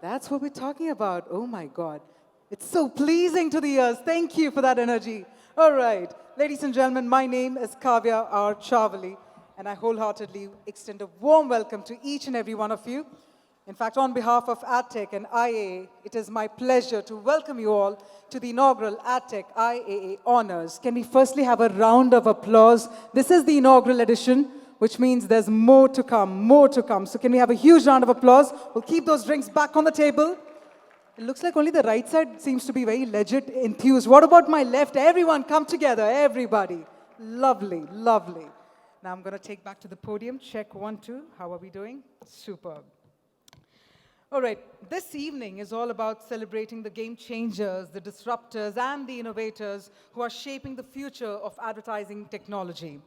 That's what we're talking about. Oh my God. It's so pleasing to the ears. Thank you for that energy. All right. Ladies and gentlemen, my name is Kavya R. Chavali, and I wholeheartedly extend a warm welcome to each and every one of you. In fact, on behalf of Adtech and IAA, it is my pleasure to welcome you all to the inaugural Adtech IAA Honors. Can we firstly have a round of applause? This is the inaugural edition, which means there's more to come, more to come. So can we have a huge round of applause? We'll keep those drinks back on the table. It looks like only the right side seems to be very legit enthused. What about my left? Everyone come together, everybody. Lovely, lovely. Now I'm going to take back to the podium. Check 1, 2. How are we doing? Superb. All right, this evening is all about celebrating the game changers, the disruptors, and the innovators who are shaping the future of advertising technology.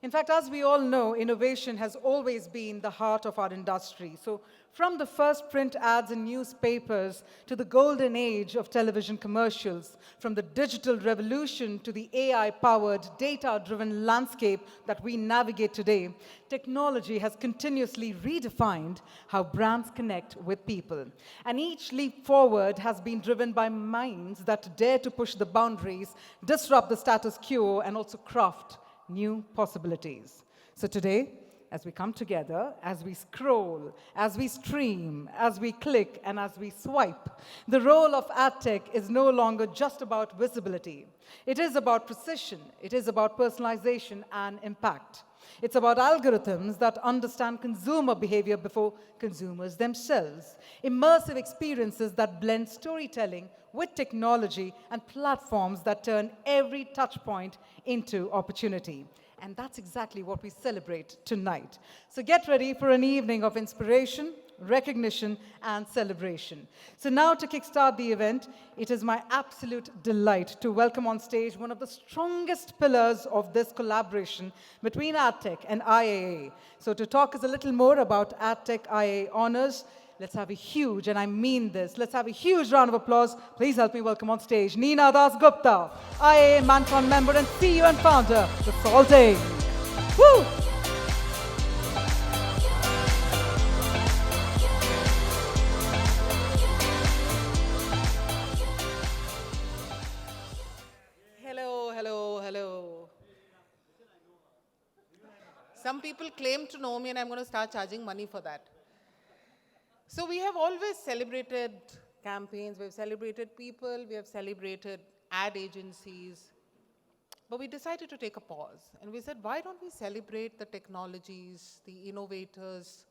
In fact, as we all know, innovation has always been the heart of our industry. So from the first print ads in newspapers to the golden age of television commercials, from the digital revolution to the AI-powered, data-driven landscape that we navigate today, technology has continuously redefined how brands connect with people. And each leap forward has been driven by minds that dare to push the boundaries, disrupt the status quo, and also craft new possibilities. So today, as we come together, as we scroll, as we stream, as we click, and as we swipe, the role of Adtech is no longer just about visibility. It is about precision, it is about personalization and impact. It's about algorithms that understand consumer behavior before consumers themselves. Immersive experiences that blend storytelling with technology and platforms that turn every touch point into opportunity. And that's exactly what we celebrate tonight. So get ready for an evening of inspiration, recognition, and celebration. So now to kickstart the event, it is my absolute delight to welcome on stage one of the strongest pillars of this collaboration between Adtech and IAA. So to talk us a little more about Adtech IAA Honors, let's have a huge, and I mean this, let's have a huge round of applause. Please help me welcome on stage Neena Das Gupta, IAA Mancon member and CEO and founder, The Salting. Woo! Hello, hello, hello. Some people claim to know me and I'm going to start charging money for that. So we have always celebrated campaigns, we've celebrated people, we have celebrated ad agencies, but we decided to take a pause. And we said, why don't we celebrate the technologies, the innovators,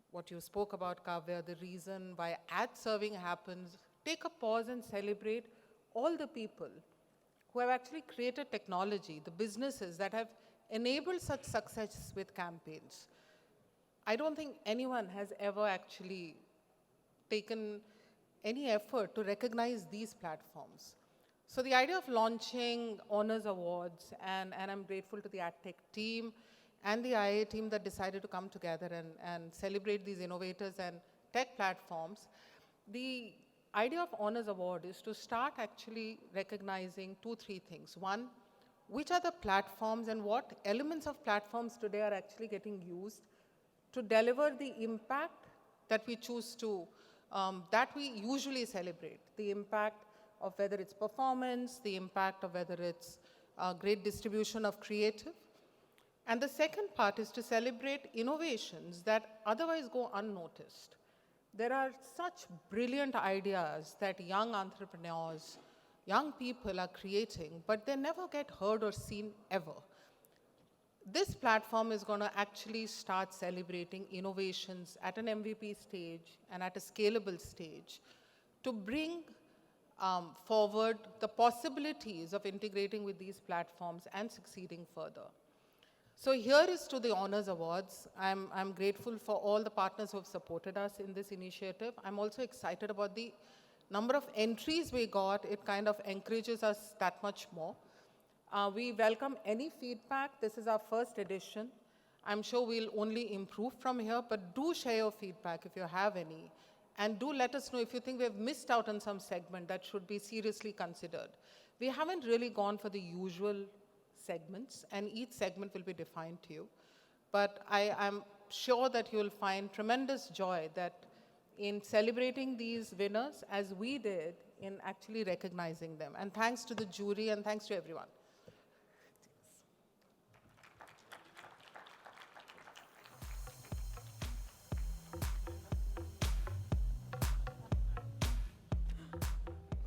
what you spoke about, Kavya, the reason why ad serving happens, take a pause and celebrate all the people who have actually created technology, the businesses that have enabled such success with campaigns. I don't think anyone has ever actually taken any effort to recognize these platforms. So the idea of launching Honors Awards, and I'm grateful to the Adtech team and the IA team that decided to come together and celebrate these innovators and tech platforms. The idea of Honors Award is to start actually recognizing 2, 3 things. One, which are the platforms and what elements of platforms today are actually getting used to deliver the impact that we choose to, that we usually celebrate. The impact of whether it's performance, the impact of whether it's great distribution of creative. And the second part is to celebrate innovations that otherwise go unnoticed. There are such brilliant ideas that young entrepreneurs, young people are creating, but they never get heard or seen ever. This platform is going to actually start celebrating innovations at an MVP stage and at a scalable stage to bring forward the possibilities of integrating with these platforms and succeeding further. So here is to the Honors Awards. I'm grateful for all the partners who have supported us in this initiative. I'm also excited about the number of entries we got. It kind of encourages us that much more. We welcome any feedback. This is our first edition. I'm sure we'll only improve from here, but do share your feedback if you have any. And do let us know if you think we've missed out on some segment that should be seriously considered. We haven't really gone for the usual segments, and each segment will be defined to you. But I'm sure that you'll find tremendous joy that in celebrating these winners as we did in actually recognizing them. And thanks to the jury and thanks to everyone.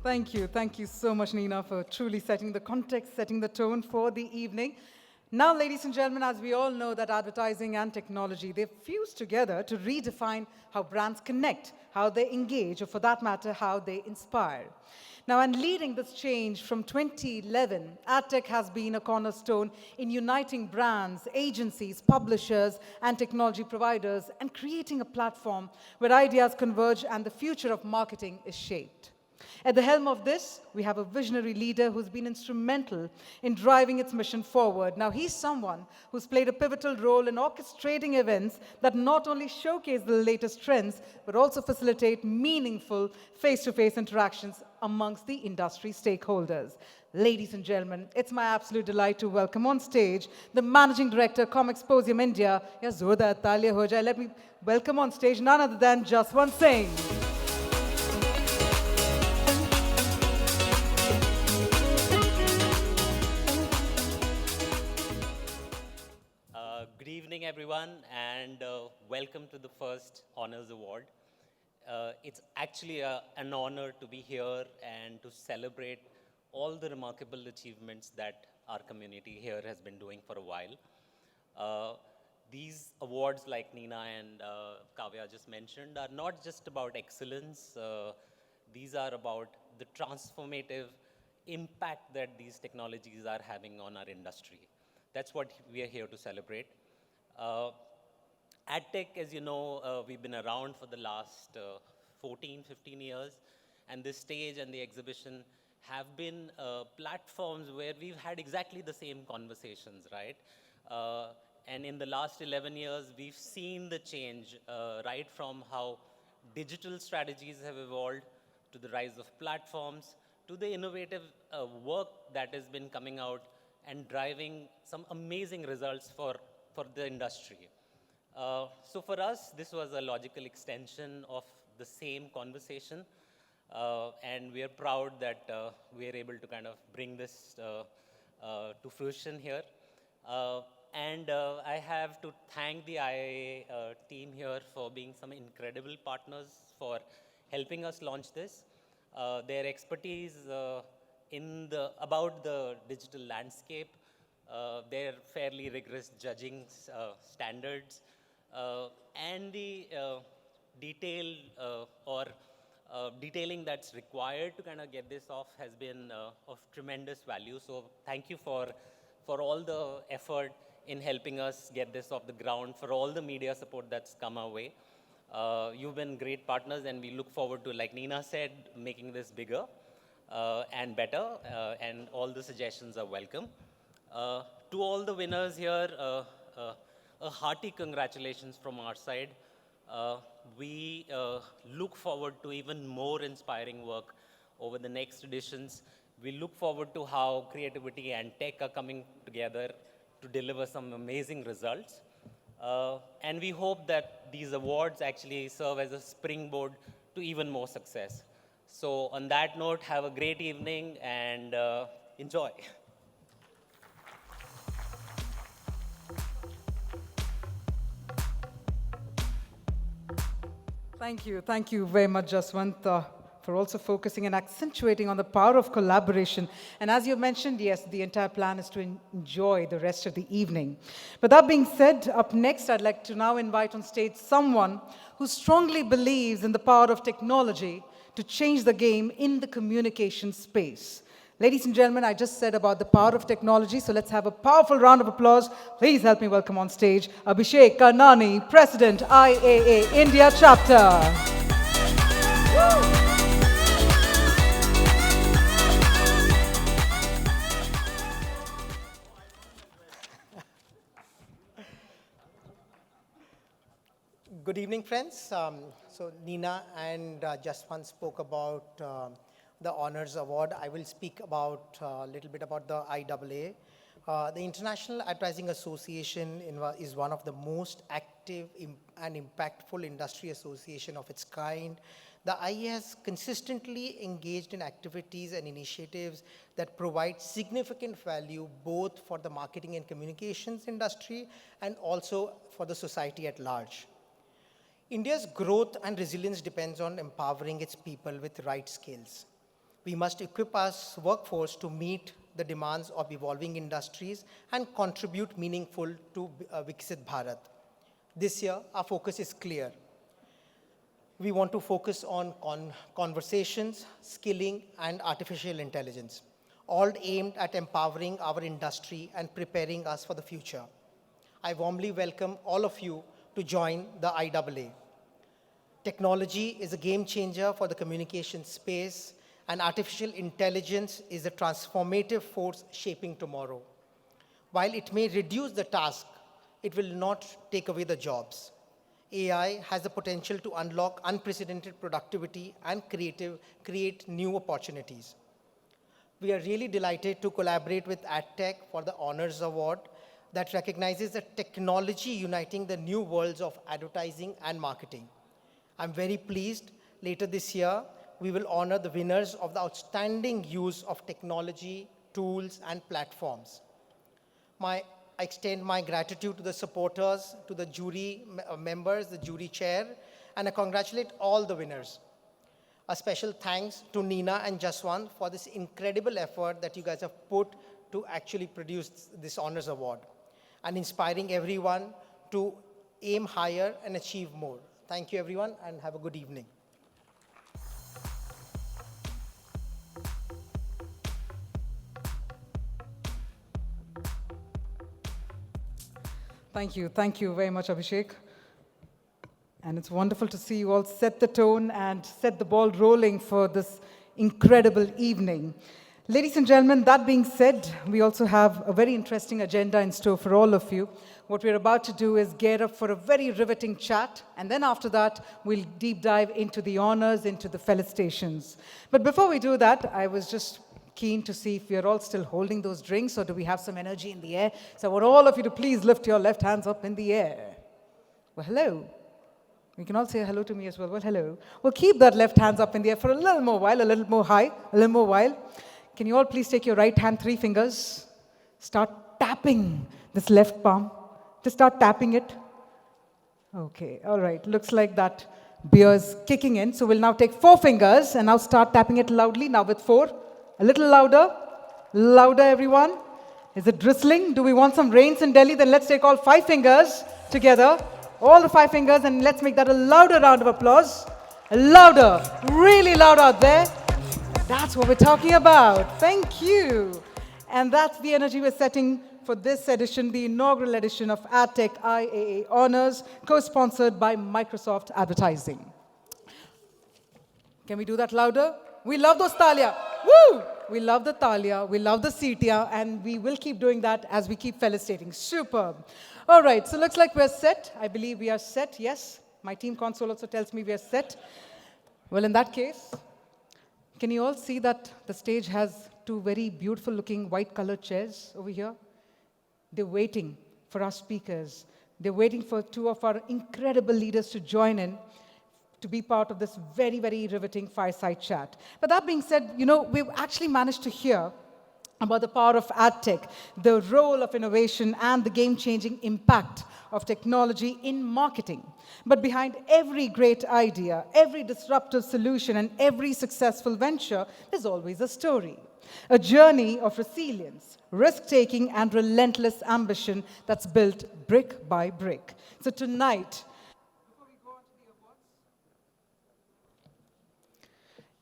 Thank you. Thank you so much, Nina, for truly setting the context, setting the tone for the evening. Now, ladies and gentlemen, as we all know that advertising and technology, they've fused together to redefine how brands connect, how they engage, or for that matter, how they inspire. Now, and leading this change from 2011, Adtech has been a cornerstone in uniting brands, agencies, publishers, and technology providers, and creating a platform where ideas converge and the future of marketing is shaped. At the helm of this, we have a visionary leader who's been instrumental in driving its mission forward. Now, he's someone who's played a pivotal role in orchestrating events that not only showcase the latest trends, but also facilitate meaningful face-to-face interactions amongst the industry stakeholders. Ladies and gentlemen, it's my absolute delight to welcome on stage the Managing Director, Comexposium India. Ya Zordar Taaliyan ho jaye. Let me welcome on stage none other than Jaswant Singh. Good evening, everyone, and welcome to the first Honors Award. It's actually an honor to be here and to celebrate all the remarkable achievements that our community here has been doing for a while. These awards, like Nina and Kavya just mentioned, are not just about excellence. These are about the transformative impact that these technologies are having on our industry. That's what we are here to celebrate. Adtech, as you know, we've been around for the last 14, 15 years, and this stage and the exhibition have been platforms where we've had exactly the same conversations, right? And in the last 11 years, we've seen the change, right from how digital strategies have evolved, to the rise of platforms, to the innovative work that has been coming out and driving some amazing results for the industry. So for us, this was a logical extension of the same conversation. And we are proud that we are able to kind of bring this to fruition here. I have to thank the IAA team here for being some incredible partners for helping us launch this. Their expertise about the digital landscape, their fairly rigorous judging standards, and the detail or detailing that's required to kind of get this off has been of tremendous value. So thank you for all the effort in helping us get this off the ground, for all the media support that's come our way. You've been great partners, and we look forward to, like Nina said, making this bigger and better, and all the suggestions are welcome. To all the winners here, a hearty congratulations from our side. We look forward to even more inspiring work over the next editions. We look forward to how creativity and tech are coming together to deliver some amazing results. And we hope that these awards actually serve as a springboard to even more success. So on that note, have a great evening and enjoy. Thank you very much, Jaswant, for also focusing and accentuating on the power of collaboration. And as you mentioned, yes, the entire plan is to enjoy the rest of the evening. But that being said, up next, I'd like to now invite on stage someone who strongly believes in the power of technology to change the game in the communication space. Ladies and gentlemen, I just said about the power of technology, so let's have a powerful round of applause. Please help me welcome on stage Abhishek Karnani, President, IAA India Chapter. Good evening, friends. So Nina and Jaswant spoke about the Honors Award. I will speak about a little bit about the IAA. The International Advertising Association is one of the most active and impactful industry association of its kind. The IAA has consistently engaged in activities and initiatives that provide significant value both for the marketing and communications industry and also for the society at large. India's growth and resilience depends on empowering its people with right skills. We must equip our workforce to meet the demands of evolving industries and contribute meaningful to Viksit Bharat. This year, our focus is clear. We want to focus on conversations, skilling, and artificial intelligence, all aimed at empowering our industry and preparing us for the future. I warmly welcome all of you to join the IAA. Technology is a game changer for the communication space, and artificial intelligence is a transformative force shaping tomorrow. While it may reduce the task, it will not take away the jobs. AI has the potential to unlock unprecedented productivity and create new opportunities. We are really delighted to collaborate with Adtech for the Honors Award that recognizes the technology uniting the new worlds of advertising and marketing. I'm very pleased later this year, we will honor the winners of the outstanding use of technology, tools, and platforms. I extend my gratitude to the supporters, to the jury members, the jury chair, and I congratulate all the winners. A special thanks to Nina and Jaswant for this incredible effort that you guys have put to actually produce this Honors Award and inspiring everyone to aim higher and achieve more. Thank you, everyone, and have a good evening. Thank you very much, Abhishek. And it's wonderful to see you all set the tone and set the ball rolling for this incredible evening. Ladies and gentlemen, that being said, we also have a very interesting agenda in store for all of you. What we're about to do is gear up for a very riveting chat, and then after that, we'll deep dive into the honors, into the felicitations. But before we do that, I was just keen to see if you're all still holding those drinks, or do we have some energy in the air? So I want all of you to please lift your left hands up in the air. Well, hello. You can all say hello to me as well. Well, hello. Well, keep that left hands up in the air for a little more while, a little more high, a little more while. Can you all please take your right hand, 3 fingers, start tapping this left palm. Just start tapping it. Okay, all right. Looks like that beer is kicking in. So we'll now take 4 fingers and now start tapping it loudly. Now with 4. A little louder. Louder, everyone. Is it drizzling? Do we want some rains in Delhi? Then let's take all 5 fingers together. All the 5 fingers, and let's make that a louder round of applause. Louder. Really loud out there. That's what we're talking about. Thank you. And that's the energy we're setting for this edition, the inaugural edition of Adtech IAA Honors, co-sponsored by Microsoft Advertising. Can we do that louder? We love those talia. Woo! We love the talia, we love the sitia, and we will keep doing that as we keep felicitating. Superb. All right, so looks like we're set. I believe we are set, yes. My team console also tells me we are set. Well, in that case, can you all see that the stage has 2 very beautiful looking white colored chairs over here? They're waiting for our speakers. They're waiting for 2 of our incredible leaders to join in to be part of this very, very riveting fireside chat. But that being said, you know, we've actually managed to hear about the power of Adtech, the role of innovation, and the game-changing impact of technology in marketing. But behind every great idea, every disruptive solution, and every successful venture, there's always a story. A journey of resilience, risk-taking, and relentless ambition that's built brick by brick. So tonight, before we go on to the awards,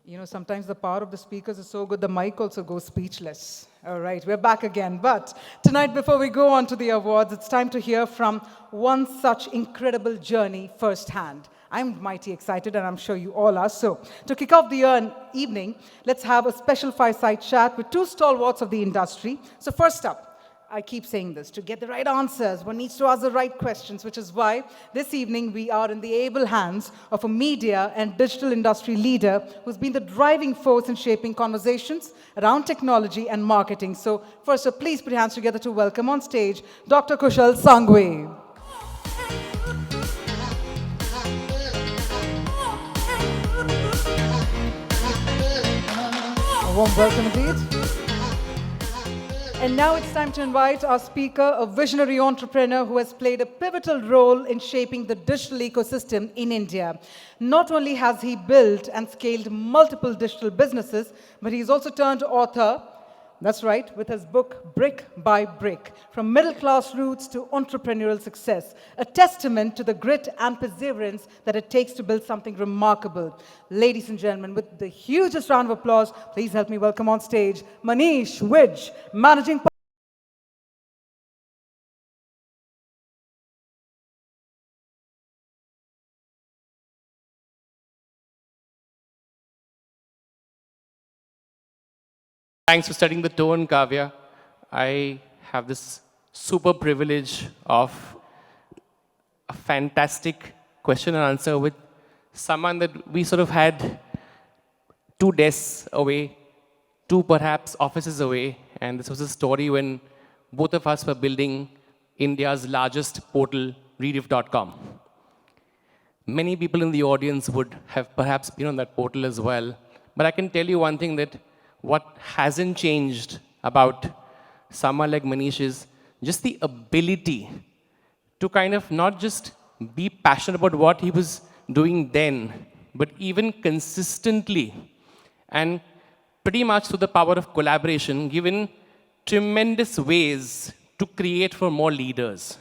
you know, sometimes the power of the speakers is so good, the mic also goes speechless. All right, we're back again. But tonight, before we go on to the awards, it's time to hear from one such incredible journey firsthand. I'm mighty excited, and I'm sure you all are. So, to kick off the evening, let's have a special fireside chat with 2 stalwarts of the industry. So first up, I keep saying this, to get the right answers, one needs to ask the right questions, which is why this evening we are in the able hands of a media and digital industry leader who's been the driving force in shaping conversations around technology and marketing. So first up, please put your hands together to welcome on stage Dr. Kushal Sangwe. A warm welcome indeed. And now it's time to invite our speaker, a visionary entrepreneur who has played a pivotal role in shaping the digital ecosystem in India. Not only has he built and scaled multiple digital businesses, but he's also turned author. That's right, with his book, Brick by Brick, From Middle-Class Roots to Entrepreneurial Success, a testament to the grit and perseverance that it takes to build something remarkable. Ladies and gentlemen, with the hugest round of applause, please help me welcome on stage Manish Wij, Managing Partner. Thanks for setting the tone, Kavya. I have this super privilege of a fantastic question and answer with someone that we sort of had 2 desks away, 2 perhaps offices away. And this was a story when both of us were building India's largest portal, redef.com. Many people in the audience would have perhaps been on that portal as well. But I can tell you one thing, that what hasn't changed about someone like Manish is just the ability to kind of not just be passionate about what he was doing then, but even consistently and pretty much through the power of collaboration, given tremendous ways to create for more leaders.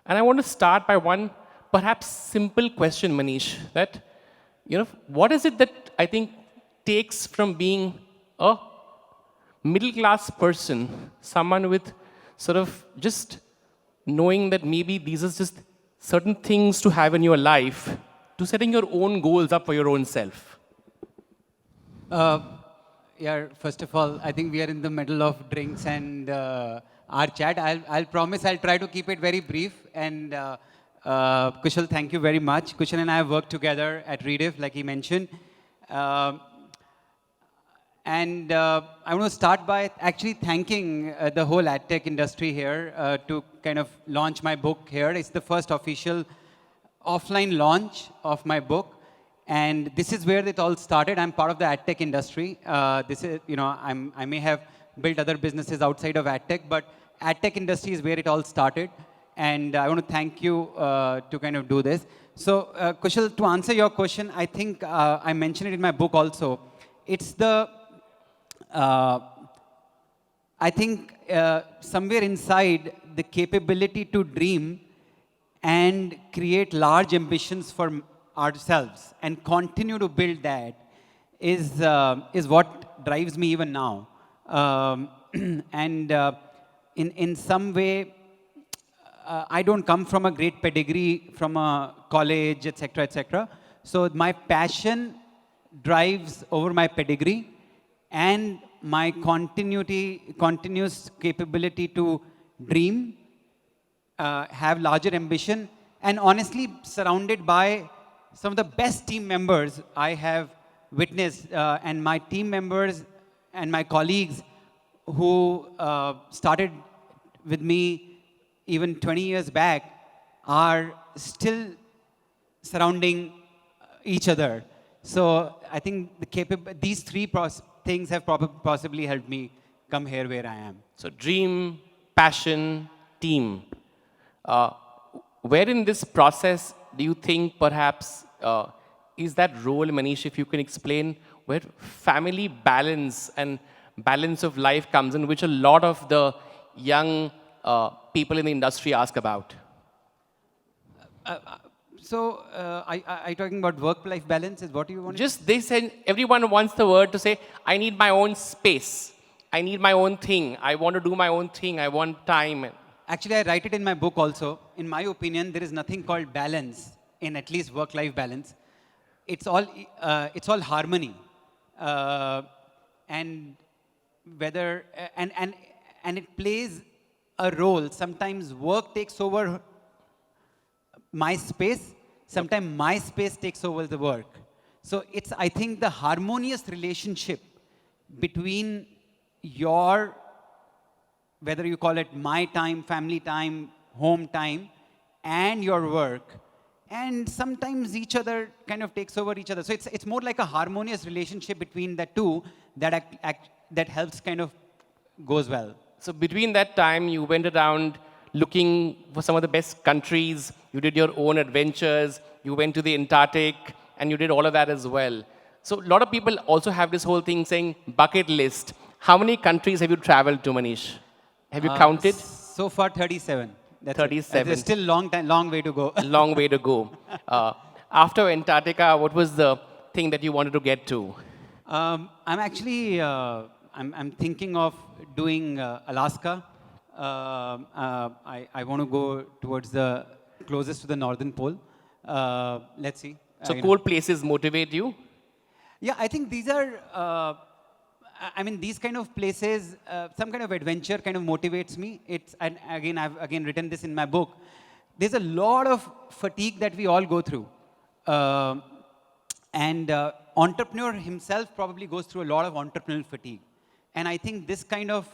And I want to start by one perhaps simple question, Manish, that, what is it that I think takes from being a middle-class person, someone with sort of just knowing that maybe these are just certain things to have in your life, to setting your own goals up for your own self? Yeah, first of all, I think we are in the middle of drinks and our chat. I'll promise I'll try to keep it very brief. And Kushal, thank you very much. Kushal and I have worked together at Redef, like he mentioned. And I want to start by actually thanking the whole Adtech industry here to kind of launch my book here. It's the first official offline launch of my book. And this is where it all started. I'm part of the Adtech industry. This is, I may have built other businesses outside of Adtech, but Adtech industry is where it all started. And I want to thank you to kind of do this. So, Kushal, to answer your question, I think I mentioned it in my book also. It's the I think somewhere inside the capability to dream and create large ambitions for ourselves and continue to build that is what drives me even now. And in some way, I don't come from a great pedigree from a college, etc., etc. So my passion drives over my pedigree, and my continuous capability to dream, have larger ambition, and honestly surrounded by some of the best team members I have witnessed, and my team members and my colleagues who started with me even 20 years back are still surrounding each other. So I think these three things have possibly helped me come here where I am. So dream, passion, team. Where in this process do you think perhaps is that role, Manish, if you can explain, where family balance and balance of life comes in, which a lot of the young people in the industry ask about? So, are you talking about work-life balance? Is what you want? Just this, and everyone wants the word to say, I need my own space. I need my own thing. I want to do my own thing. I want time. Actually, I write it in my book also. In my opinion, there is nothing called balance in at least work-life balance. It's all harmony, and whether and it plays a role. Sometimes work takes over my space, sometimes my space takes over the work. So it's, I think, the harmonious relationship between your, whether you call it my time, family time, home time, and your work. And sometimes each other kind of takes over each other. So it's more like a harmonious relationship between the two that, that helps kind of goes well. So between that time, you went around looking for some of the best countries. You did your own adventures. You went to the Antarctic, and you did all of that as well. So a lot of people also have this whole thing saying bucket list. How many countries have you traveled to, Manish? Have you counted? So far, 37. That's it. 37. There's still long way to go. Long way to go. After Antarctica, what was the thing that you wanted to get to? I'm actually I'm thinking of doing Alaska. I want to go towards the closest to the northern pole. Let's see. So cold places motivate you? Yeah, I think these are. I mean, these kind of places, some kind of adventure kind of motivates me. It's, and again, I've written this in my book. There's a lot of fatigue that we all go through. And entrepreneur himself probably goes through a lot of entrepreneurial fatigue. And I think this kind of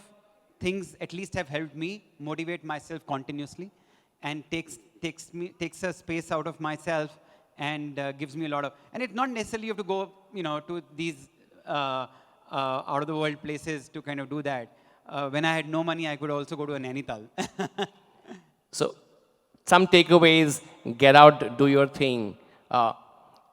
things at least have helped me motivate myself continuously and takes a space out of myself and gives me a lot of, and it's not necessarily you have to go, to these out of the world places to kind of do that. When I had no money, I could also go to a Nainital. So some takeaways, get out, do your thing.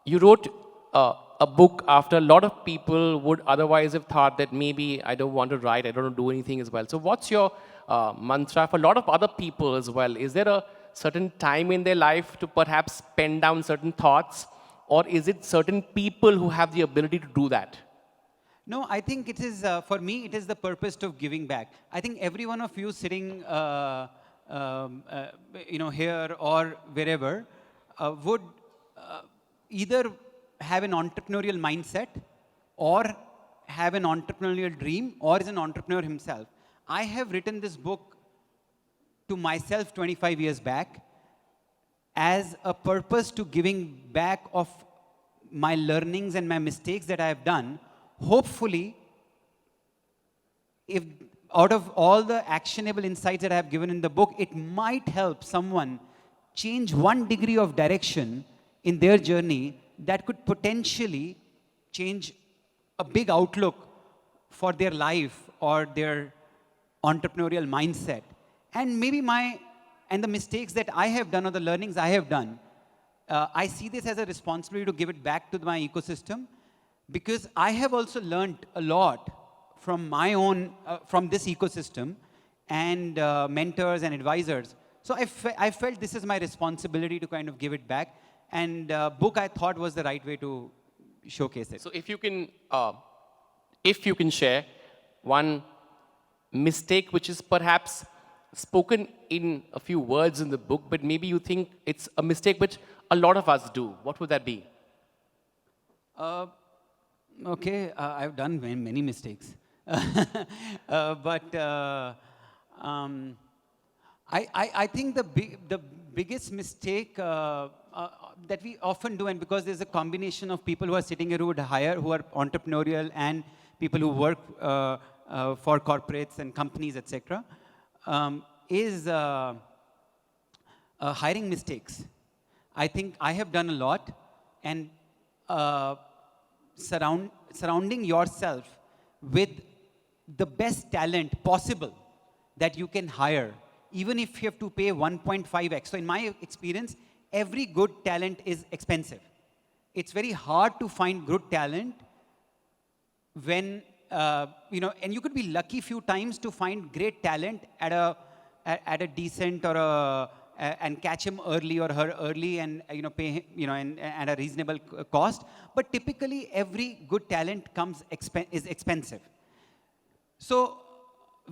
You wrote a book after a lot of people would otherwise have thought that maybe I don't want to write, I don't want to do anything as well. So what's your mantra for a lot of other people as well? Is there a certain time in their life to perhaps pen down certain thoughts? Or is it certain people who have the ability to do that? No, I think it is, for me, it is the purpose of giving back. I think every one of you sitting, here or wherever, would either have an entrepreneurial mindset or have an entrepreneurial dream or is an entrepreneur himself. I have written this book to myself 25 years back as a purpose to giving back of my learnings and my mistakes that I have done. Hopefully, if out of all the actionable insights that I have given in the book, it might help someone change 1 degree of direction in their journey that could potentially change a big outlook for their life or their entrepreneurial mindset. And maybe the mistakes that I have done or the learnings I have done, I see this as a responsibility to give it back to my ecosystem. Because I have also learned a lot from my own, from this ecosystem and mentors and advisors. So I felt this is my responsibility to kind of give it back. And book I thought was the right way to showcase it. So if you can share one mistake which is perhaps spoken in a few words in the book, but maybe you think it's a mistake which a lot of us do, what would that be? Okay, I've done many mistakes. I think the biggest mistake that we often do, and because there's a combination of people who are sitting here who would hire, who are entrepreneurial, and people who work for corporates and companies, etc., is hiring mistakes. I think I have done a lot, and surrounding yourself with the best talent possible that you can hire, even if you have to pay 1.5x. So in my experience, every good talent is expensive. It's very hard to find good talent when, and you could be lucky few times to find great talent at a decent or and catch him early or her early and pay him, and at a reasonable cost. But typically, every good talent is expensive. So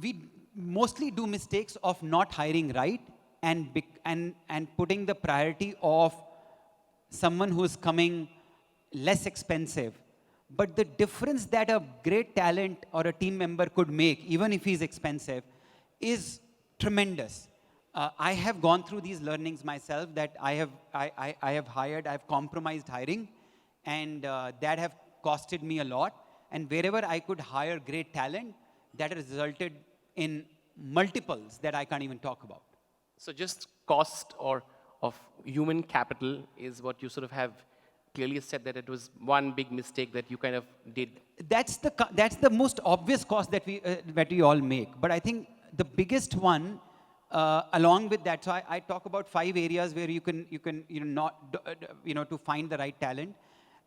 we mostly do mistakes of not hiring right and putting the priority of someone who is coming less expensive. But the difference that a great talent or a team member could make, even if he's expensive, is tremendous. I have gone through these learnings myself that I have hired, I have compromised hiring, and that have costed me a lot. And wherever I could hire great talent, that has resulted in multiples that I can't even talk about. So just cost or of human capital is what you sort of have clearly said that it was one big mistake that you kind of did. That's the most obvious cost that we all make. But I think the biggest one, along with that, so I talk about 5 areas where you can to find the right talent,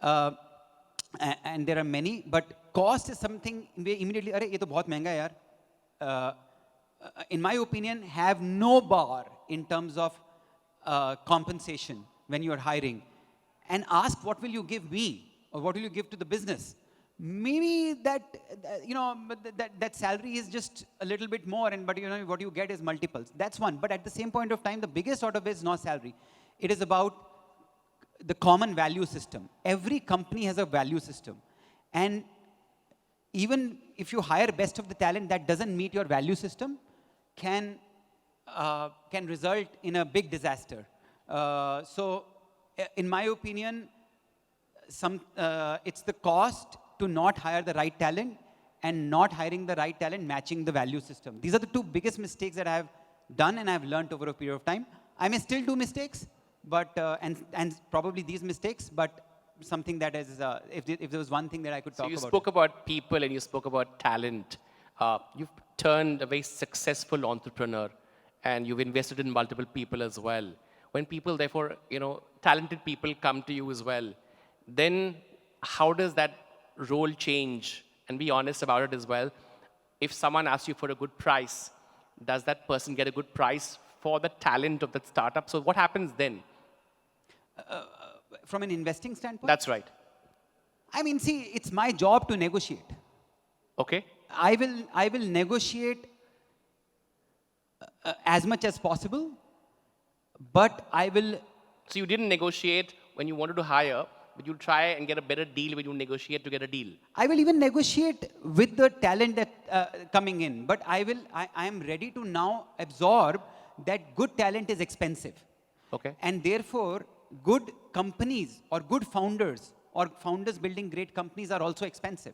and there are many. But cost is something where immediately, अरे ये तो बहुत महंगा है यार. In my opinion, have no bar in terms of compensation when you are hiring, and ask what will you give me or what will you give to the business. Maybe that salary is just a little bit more, but what you get is multiples. That's one. But at the same point of time, the biggest order is not salary. It is about the common value system. Every company has a value system, and even if you hire best of the talent that doesn't meet your value system, can result in a big disaster. In my opinion, it's the cost to not hire the right talent and not hiring the right talent matching the value system. These are the 2 biggest mistakes that I have done and I have learned over a period of time. I may still do mistakes, but and probably these mistakes, but something that is, if there was one thing that I could talk about. So you spoke about people and you spoke about talent. You've turned a very successful entrepreneur and you've invested in multiple people as well. When people, therefore, talented people come to you as well, then how does that role change? And be honest about it as well. If someone asks you for a good price, does that person get a good price for the talent of that startup? So what happens then? From an investing standpoint? That's right. I mean, see, it's my job to negotiate. Okay. I will negotiate as much as possible, but I will. So you didn't negotiate when you wanted to hire, but you'll try and get a better deal when you negotiate to get a deal. I will even negotiate with the talent that coming in, but I am ready to now absorb that good talent is expensive. Okay. And therefore, good companies or good founders or founders building great companies are also expensive.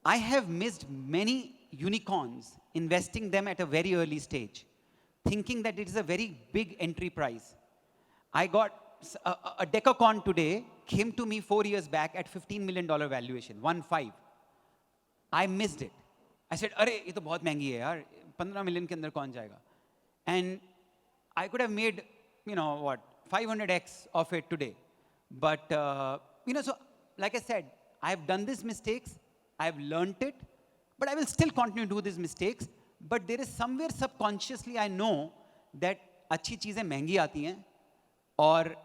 I have missed many unicorns investing them at a very early stage, thinking that it is a very big entry price. I got a Decacorn today came to me 4 years back at $15 million valuation, 1.5. I missed it. I said, "अरे ये तो बहुत महंगी है यार, 15 million के अंदर कौन जाएगा?" And I could have made, 500x of it today. But so like I said, I have done these mistakes. I have learned it, but I will still continue to do these mistakes. But there is somewhere subconsciously I know that अच्छी चीजें महंगी आती हैं, और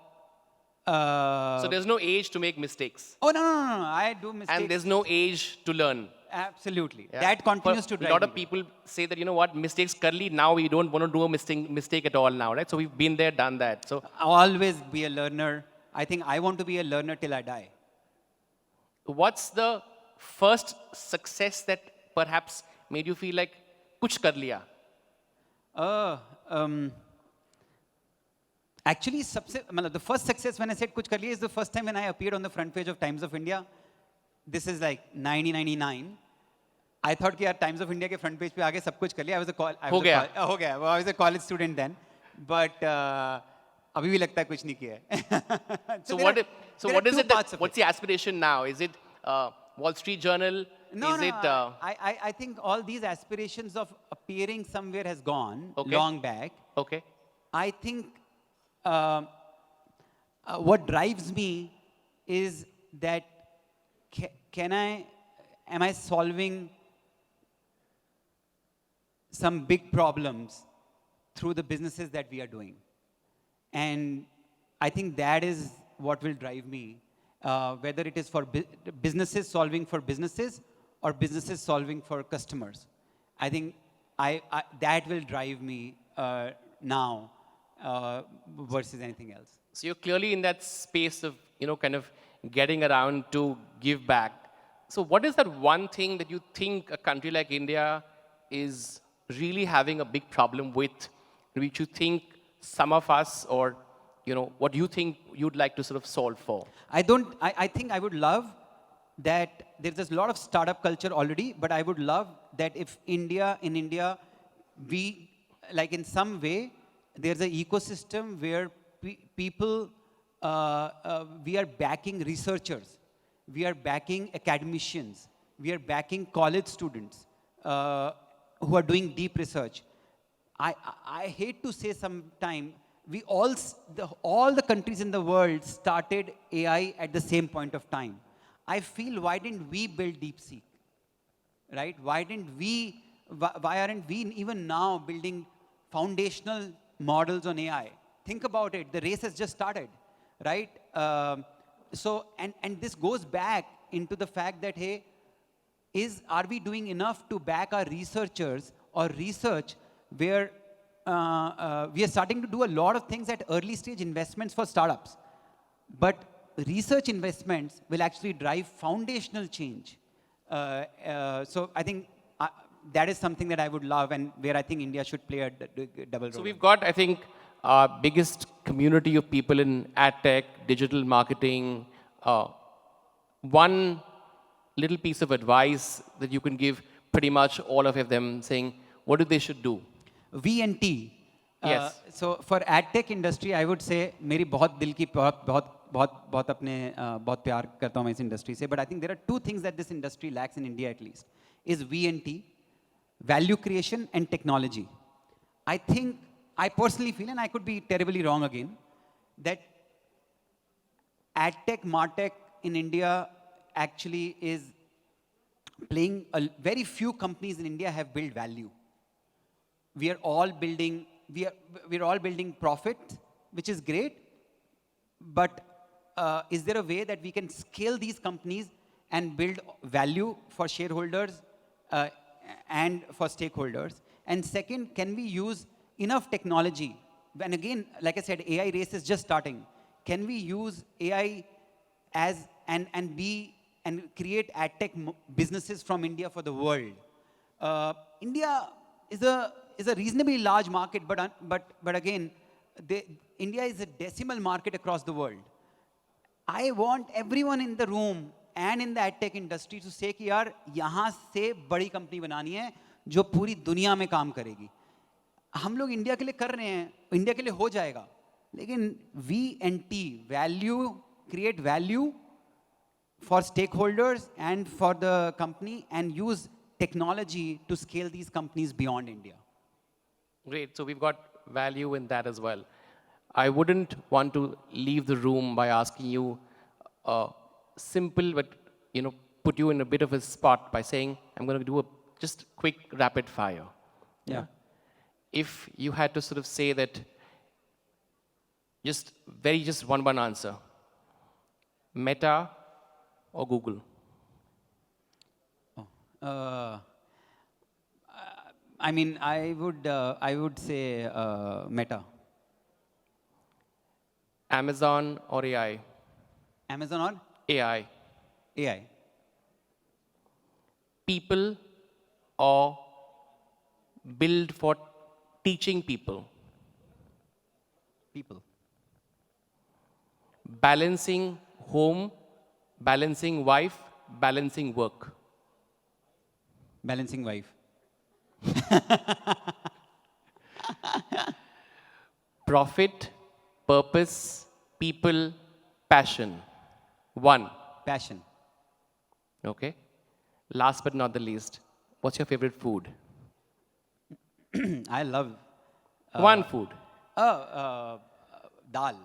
so there's no age to make mistakes. Oh no, I do mistakes. And there's no age to learn. Absolutely. Yeah. That continues to drive A lot of me. people say that, mistakes karli, now we don't want to do a mistake at all now, right? So we've been there, done that. So Always be a learner. I think I want to be a learner till I die. what's the first success that perhaps made you feel like kuch kar liya? Actually, the first success when I said kuch kar liya is the first time when I appeared on the front page of Times of India. This is like 1999. I thought कि यार Times of India के front page पे आगे सब कुछ कर लिया. हो गया. Well, I was a college student then, but अभी भी लगता है कुछ नहीं किया है. What's the aspiration now? Is it Wall Street Journal? No, Is it? I think all these aspirations of appearing somewhere has gone Okay. long back. Okay. I think what drives me is that am I solving some big problems through the businesses that we are doing? And I think that is what will drive me, whether it is for businesses solving for businesses or businesses solving for customers. I think that will drive me now versus anything else. So you're clearly in that space of, kind of getting around to give back. So what is that one thing that you think a country like India is really having a big problem with, which you think some of us, or what you think you'd like to sort of solve for? I think I would love that there's a lot of startup culture already, but I would love that if in India, we, like in some way, there's an ecosystem where people, we are backing researchers, we are backing academicians, we are backing college students who are doing deep research. I hate to say sometime, we all the countries in the world started AI at the same point of time. I feel, why didn't we build DeepSeek, right? Why aren't we even now building foundational models on AI? Think about it, the race has just started, right? And this goes back into the fact that, hey, are we doing enough to back our researchers or research where we are starting to do a lot of things at early stage investments for startups. But research investments will actually drive foundational change. So I think that is something that I would love, and where I think India should play a double role. So we've got, I think, our biggest community of people in Adtech, digital marketing. One little piece of advice that you can give pretty much all of them, saying what they should do. V&T. Yes. So for Adtech industry, I would say, मेरी बहुत दिल की बहुत अपने बहुत प्यार करता हूँ मैं इस industry से. But I think there are two things that this industry lacks in India at least, is V&T, value creation and technology. I personally feel, and I could be terribly wrong again, that Adtech, Martech in India actually is playing, very few companies in India have built value. We are all building profit, which is great, but is there a way that we can scale these companies and build value for shareholders and for stakeholders? And second, can we use enough technology? And again, like I said, AI race is just starting. Can we use AI as and create Adtech businesses from India for the world? India is a reasonably large market, but again, India is a decimal market across the world. I want everyone in the room and in the Adtech industry to say कि यार यहाँ से बड़ी company बनानी है जो पूरी दुनिया में काम करेगी. हम लोग इंडिया के लिए कर रहे हैं, इंडिया के लिए हो जाएगा, लेकिन V&T, value, create value for stakeholders and for the company, and use technology to scale these companies beyond India. Great. So we've got value in that as well. I wouldn't want to leave the room by asking you a simple, but put you in a bit of a spot by saying, I'm going to do a just quick rapid fire. Yeah. If you had to sort of say that, just one answer, Meta or Google? I mean, I would say Meta. Amazon or AI? Amazon or AI. AI. People or build for teaching people? People. Balancing home, balancing wife, balancing work? Balancing wife. Profit, purpose, people, passion. One. Passion. Okay. Last but not the least, what's your favorite food? I love One food. dal.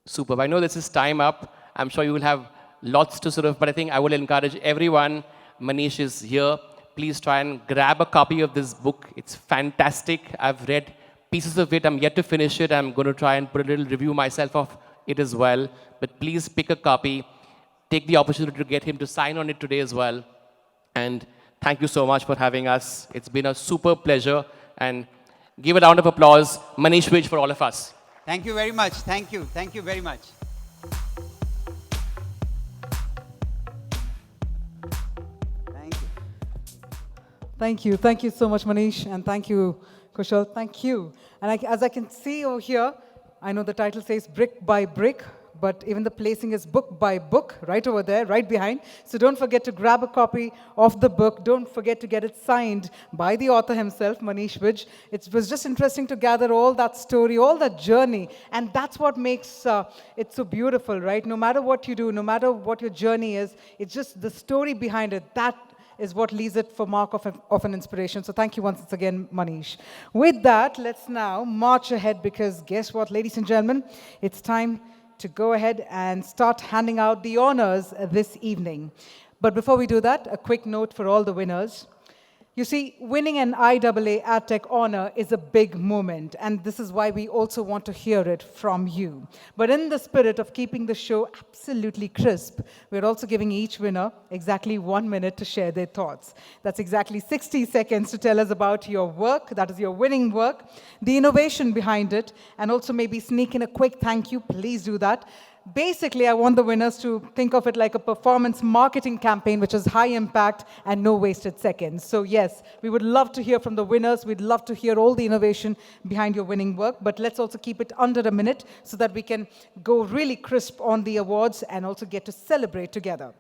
Superb. I know this is time up. I'm sure you will have lots to sort of, but I think I will encourage everyone. Manish is here. Please try and grab a copy of this book. It's fantastic. I've read pieces of it. I'm yet to finish it. I'm going to try and put a little review myself of it as well. But please pick a copy. Take the opportunity to get him to sign on it today as well. And thank you so much for having us. It's been a super pleasure. And give a round of applause, Manish Vij, for all of us. Thank you very much. Thank you. Thank you very much. Thank you. Thank you so much, Manish, and thank you, Kushal. Thank you. And as I can see over here, I know the title says brick by brick, but even the placing is book by book, right over there, right behind. So don't forget to grab a copy of the book. Don't forget to get it signed by the author himself, Manish Vij. It was just interesting to gather all that story, all that journey, and that's what makes it so beautiful, right? No matter what you do, no matter what your journey is, it's just the story behind it that is what leaves it for mark of an inspiration. So thank you once again, Manish. With that, let's now march ahead because guess what, ladies and gentlemen? It's time to go ahead and start handing out the honors this evening. But before we do that, a quick note for all the winners. You see, winning an IAA Adtech honor is a big moment, and this is why we also want to hear it from you. But in the spirit of keeping the show absolutely crisp, we're also giving each winner exactly 1 minute to share their thoughts. That's exactly 60 seconds to tell us about your work, that is your winning work, the innovation behind it, and also maybe sneak in a quick thank you. Please do that. Basically, I want the winners to think of it like a performance marketing campaign, which is high impact and no wasted seconds. So yes, we would love to hear from the winners. We'd love to hear all the innovation behind your winning work, but let's also keep it under a minute so that we can go really crisp on the awards and also get to celebrate together.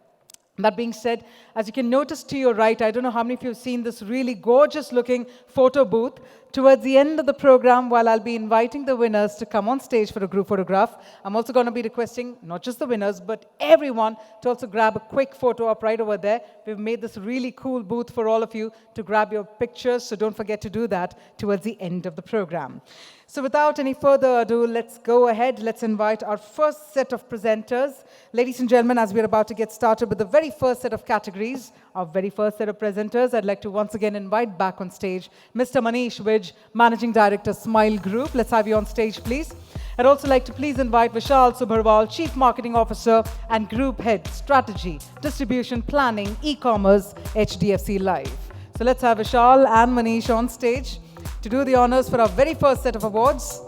That being said, as you can notice to your right, I don't know how many of you have seen this really gorgeous looking photo booth. Towards the end of the program, while I'll be inviting the winners to come on stage for a group photograph, I'm also going to be requesting not just the winners, but everyone to also grab a quick photo up right over there. We've made this really cool booth for all of you to grab your pictures, so don't forget to do that towards the end of the program. So without any further ado, let's go ahead. Let's invite our first set of presenters. Ladies and gentlemen, as we're about to get started with the very first set of categories, our very first set of presenters, I'd like to once again invite back on stage Mr. Manish Vij, Managing Director, Smile Group. Let's have you on stage, please. I'd also like to please invite Vishal Subharwal, Chief Marketing Officer and Group Head, Strategy, Distribution, Planning, E-Commerce, HDFC Live. So let's have Vishal and Manish on stage to do the honors for our very first set of awards.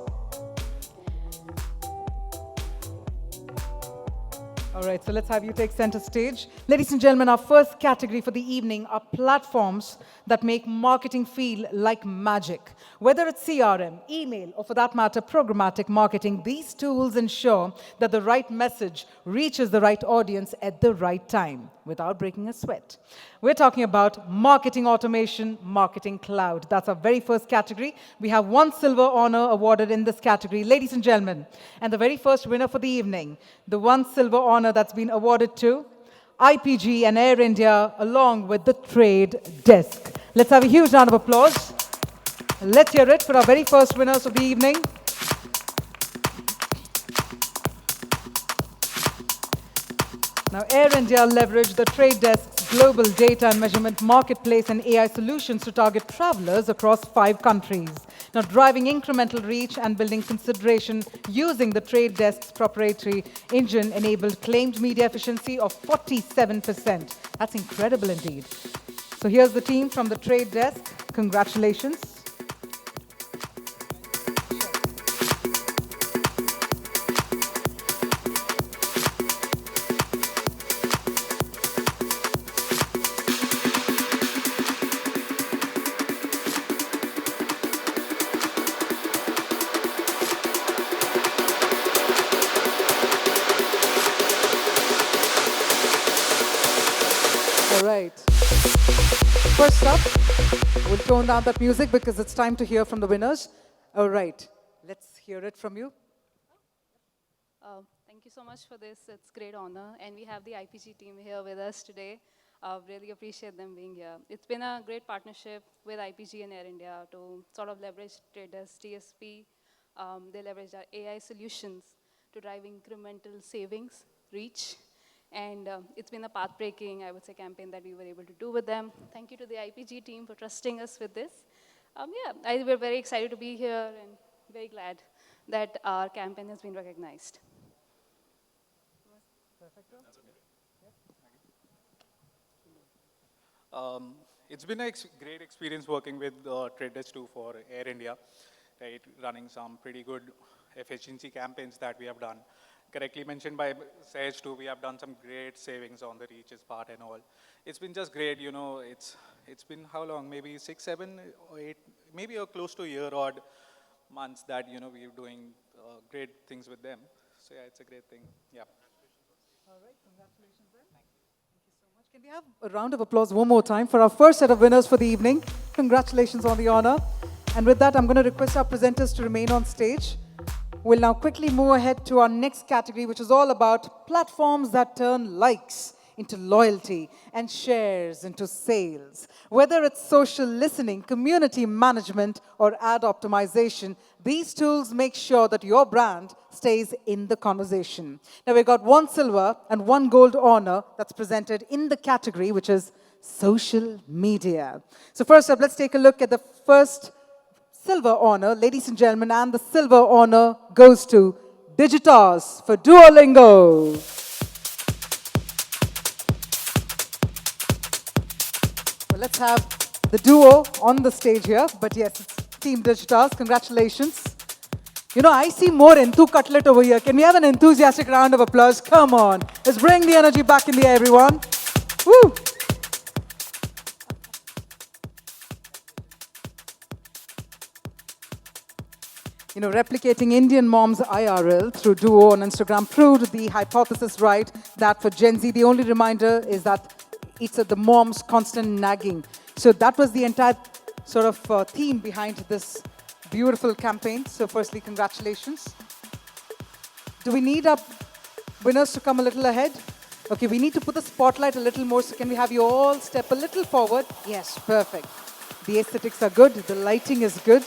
All right, so let's have you take center stage. Ladies and gentlemen, our first category for the evening are platforms that make marketing feel like magic. Whether it's CRM, email, or for that matter, programmatic marketing, these tools ensure that the right message reaches the right audience at the right time without breaking a sweat. We're talking about marketing automation, marketing cloud. That's our very first category. We have 1 silver honor awarded in this category, ladies and gentlemen. And the very first winner for the evening, the 1 silver honor that's been awarded to IPG and Air India, along with the Trade Desk. Let's have a huge round of applause. Let's hear it for our very first winners of the evening. Now, Air India leveraged the Trade Desk's global data and measurement marketplace and AI solutions to target travelers across 5 countries. Now, driving incremental reach and building consideration using the Trade Desk's proprietary engine enabled claimed media efficiency of 47%. That's incredible indeed. So here's the team from the Trade Desk. Congratulations. Right. First up, we'll tone down that music because it's time to hear from the winners. All right, let's hear it from you. Thank you so much for this. It's great honor. And we have the IPG team here with us today. Really appreciate them being here. It's been a great partnership with IPG and Air India to sort of leverage traders, TSP. They leverage our AI solutions to drive incremental savings, reach. And it's been a path-breaking, I would say, campaign that we were able to do with them. Thank you to the IPG team for trusting us with this. We're very excited to be here and very glad that our campaign has been recognized. It's been a great experience working with Trade Desk 2 for Air India, right? Running some pretty good efficiency campaigns that we have done. correctly mentioned by Sage too, we have done some great savings on the reaches part and all. It's been just great, you know, it's been how long? Maybe 6, 7, or 8, maybe close to a year odd months that, you know, we're doing great things with them. So yeah, it's a great thing. Yeah. Can we have a round of applause one more time for our first set of winners for the evening? Congratulations on the honor. And with that, I'm going to request our presenters to remain on stage. We'll now quickly move ahead to our next category, which is all about platforms that turn likes into loyalty and shares into sales. Whether it's social listening, community management, or ad optimization, these tools make sure that your brand stays in the conversation. Now, we've got 1 silver and 1 gold honor that's presented in the category, which is social media. So first up, let's take a look at the first silver honor, ladies and gentlemen, and the silver honor goes to Digitas for Duolingo. Well, let's have the duo on the stage here, but yes, it's Team Digitas. Congratulations. You know, I see more Entu Cutlet over here. Can we have an enthusiastic round of applause? Come on. Let's bring the energy back in the air, everyone. Woo! You know, replicating Indian moms IRL through Duo on Instagram proved the hypothesis right that for Gen Z, the only reminder is that it's the mom's constant nagging. So that was the entire sort of theme behind this beautiful campaign. So firstly, congratulations. Do we need our winners to come a little ahead? Okay, we need to put the spotlight a little more. So can we have you all step a little forward? Yes, perfect. The aesthetics are good. The lighting is good.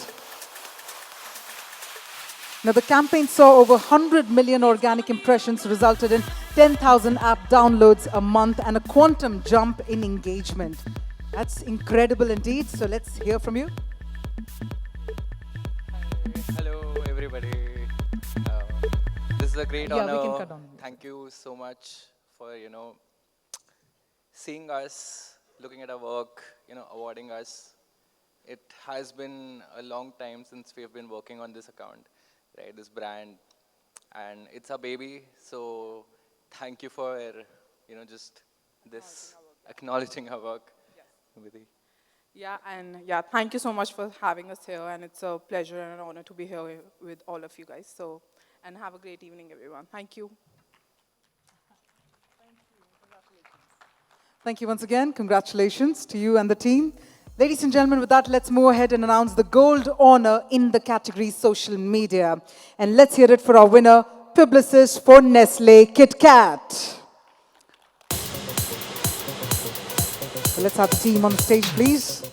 Now, the campaign saw over 100 million organic impressions, resulted in 10,000 app downloads a month and a quantum jump in engagement. That's incredible indeed. So let's hear from you. Hello, everybody. This is a great Yeah, honor. we can cut down. Thank you so much for, you know, seeing us, looking at our work, you know, awarding us. It has been a long time since we have been working on this account, right, this brand, and it's a baby, so thank you for, you know, just this acknowledging our work. Vidhi. Yeah, and yeah, thank you so much for having us here, and it's a pleasure and an honor to be here with all of you guys. So, and have a great evening, everyone. Thank you. Thank you once again. Congratulations to you and the team. Ladies and gentlemen, with that, let's move ahead and announce the gold honor in the category social media. And let's hear it for our winner, publicist for Nestle Kit Kat. So let's have the team on the stage, please.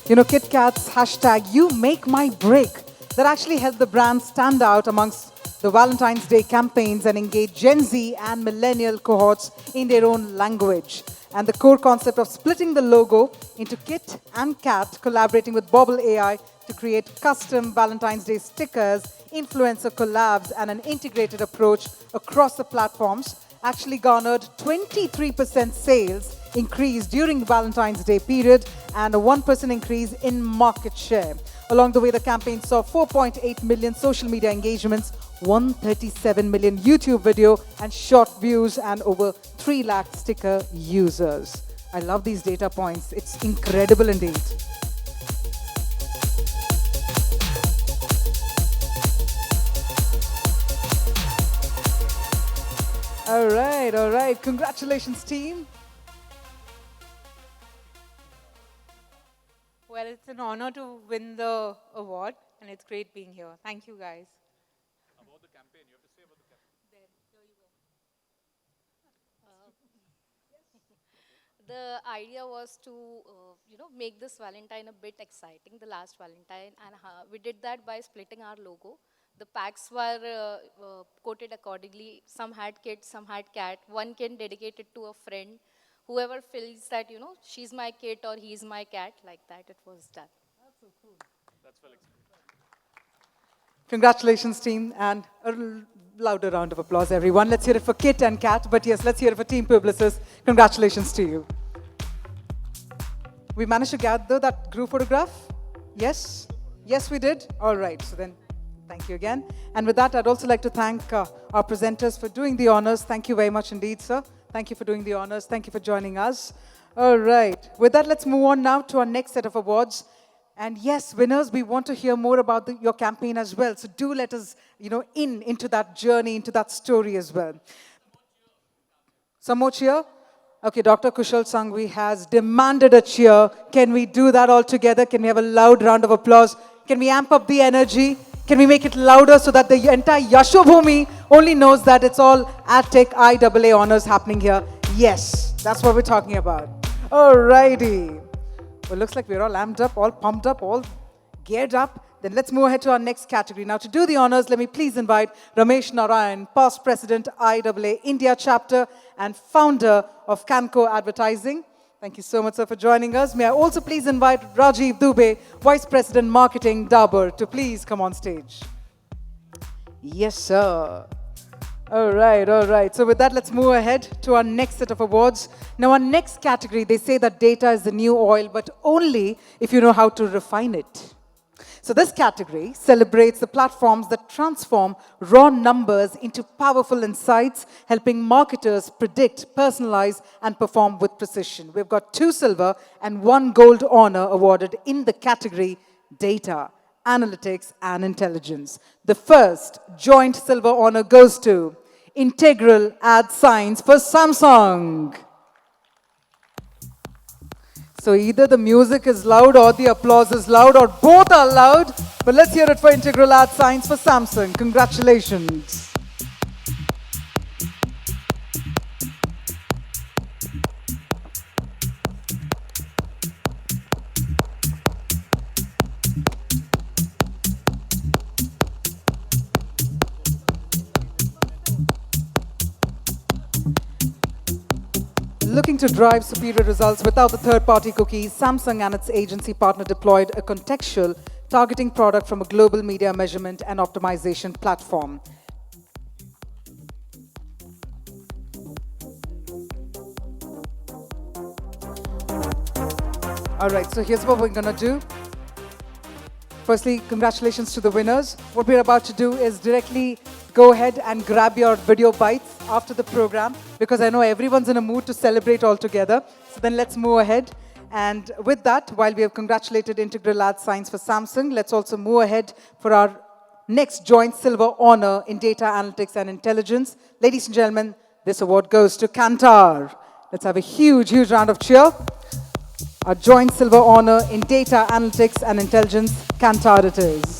You know, Kit Kat's hashtag, You Make My Break, that actually helped the brand stand out amongst the Valentine's Day campaigns and engage Gen Z and millennial cohorts in their own language. And the core concept of splitting the logo into Kit and Kat, collaborating with Bobble AI to create custom Valentine's Day stickers, influencer collabs, and an integrated approach across the platforms, actually garnered 23% sales increase during the Valentine's Day period and a 1% increase in market share. Along the way, the campaign saw 4.8 million social media engagements, 137 million YouTube video and short views, and over 3 lakh sticker users. I love these data points. It's incredible indeed. All right. Congratulations, team. Well, it's an honor to win the award, and it's great being here. Thank you, guys. About the campaign, you have to say about the campaign. The idea was to, make this Valentine a bit exciting, the last Valentine, and we did that by splitting our logo. The packs were quoted accordingly. Some had Kit, some had Cat. One kit dedicated to a friend. Whoever feels that, she's my Kit or he's my Cat, like that, it was done. That's so cool. That's well explained. Congratulations, team, and a louder round of applause, everyone. Let's hear it for Kit and Kat, but yes, let's hear it for Team Publicis. Congratulations to you. We managed to gather that group photograph? Yes? Yes, we did? All right, so then Thank you again. And with that, I'd also like to thank our presenters for doing the honors. Thank you very much indeed, sir. Thank you for doing the honors. Thank you for joining us. All right. With that, let's move on now to our next set of awards. And yes, winners, we want to hear more about your campaign as well. So do let us, into that journey, into that story as well. Some more cheer? Okay, Dr. Kushal Sanghvi has demanded a cheer. Can we do that all together? Can we have a loud round of applause? Can we amp up the energy? Can we make it louder so that the entire Yashobhumi only knows that it's all Adtech IAA honors happening here? Yes, that's what we're talking about. Alrighty. Well, looks like we're all amped up, all pumped up, all geared up. Then let's move ahead to our next category. Now, to do the honors, let me please invite Ramesh Narayan, past president, IAA India chapter and founder of Camco Advertising. Thank you so much, sir, for joining us. May I also please invite Rajiv Dubey, vice president, marketing, Dabur, to please come on stage. Yes, sir. All right. So with that, let's move ahead to our next set of awards. Now, our next category, they say that data is the new oil, but only if you know how to refine it. So this category celebrates the platforms that transform raw numbers into powerful insights, helping marketers predict, personalize, and perform with precision. We've got 2 silver and 1 gold honor awarded in the category Data, Analytics, and Intelligence. The first joint silver honor goes to Integral Ad Science for Samsung. So either the music is loud or the applause is loud or both are loud. But let's hear it for Integral Ad Science for Samsung. Congratulations. Looking to drive superior results without the third-party cookies, Samsung and its agency partner deployed a contextual targeting product from a global media measurement and optimization platform. All right, so here's what we're going to do. Firstly, congratulations to the winners. What we're about to do is directly go ahead and grab your video bites after the program, because I know everyone's in a mood to celebrate all together. So then let's move ahead. And with that, while we have congratulated Integral Ad Science for Samsung, let's also move ahead for our next joint silver honor in data analytics and intelligence. Ladies and gentlemen, this award goes to Kantar. Let's have a huge round of cheer. Our joint silver honor in data analytics and intelligence, Kantar it is.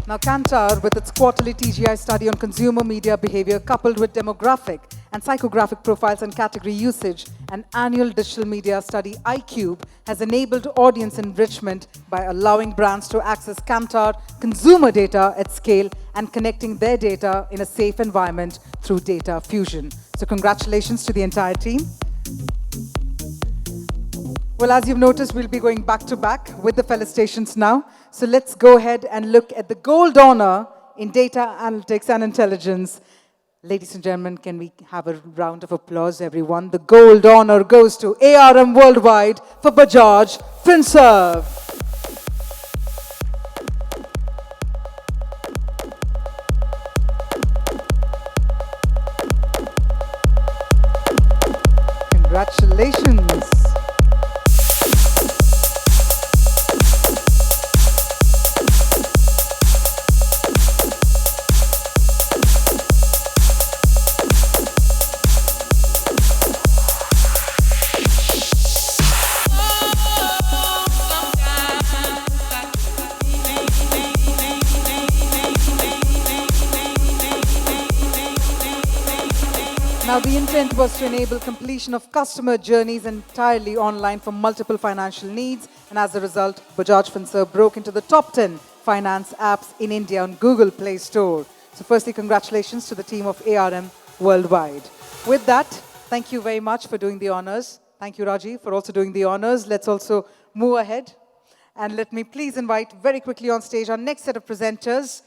Now, Kantar, with its quarterly TGI study on consumer media behavior coupled with demographic and psychographic profiles and category usage, and annual digital media study iCube has enabled audience enrichment by allowing brands to access Kantar consumer data at scale and connecting their data in a safe environment through data fusion. So congratulations to the entire team. Well, as you've noticed, we'll be going back to back with the felicitations now. So let's go ahead and look at the gold honor in data analytics and intelligence. Ladies and gentlemen, can we have a round of applause, everyone? The gold honor goes to ARM Worldwide for Bajaj FinServ. Congratulations. Now, the intent was to enable completion of customer journeys entirely online for multiple financial needs, and as a result, Bajaj FinServ broke into the top 10 finance apps in India on Google Play Store. So firstly, congratulations to the team of ARM Worldwide. With that, thank you very much for doing the honors. Thank you, Raji, for also doing the honors. Let's also move ahead. And let me please invite very quickly on stage our next set of presenters.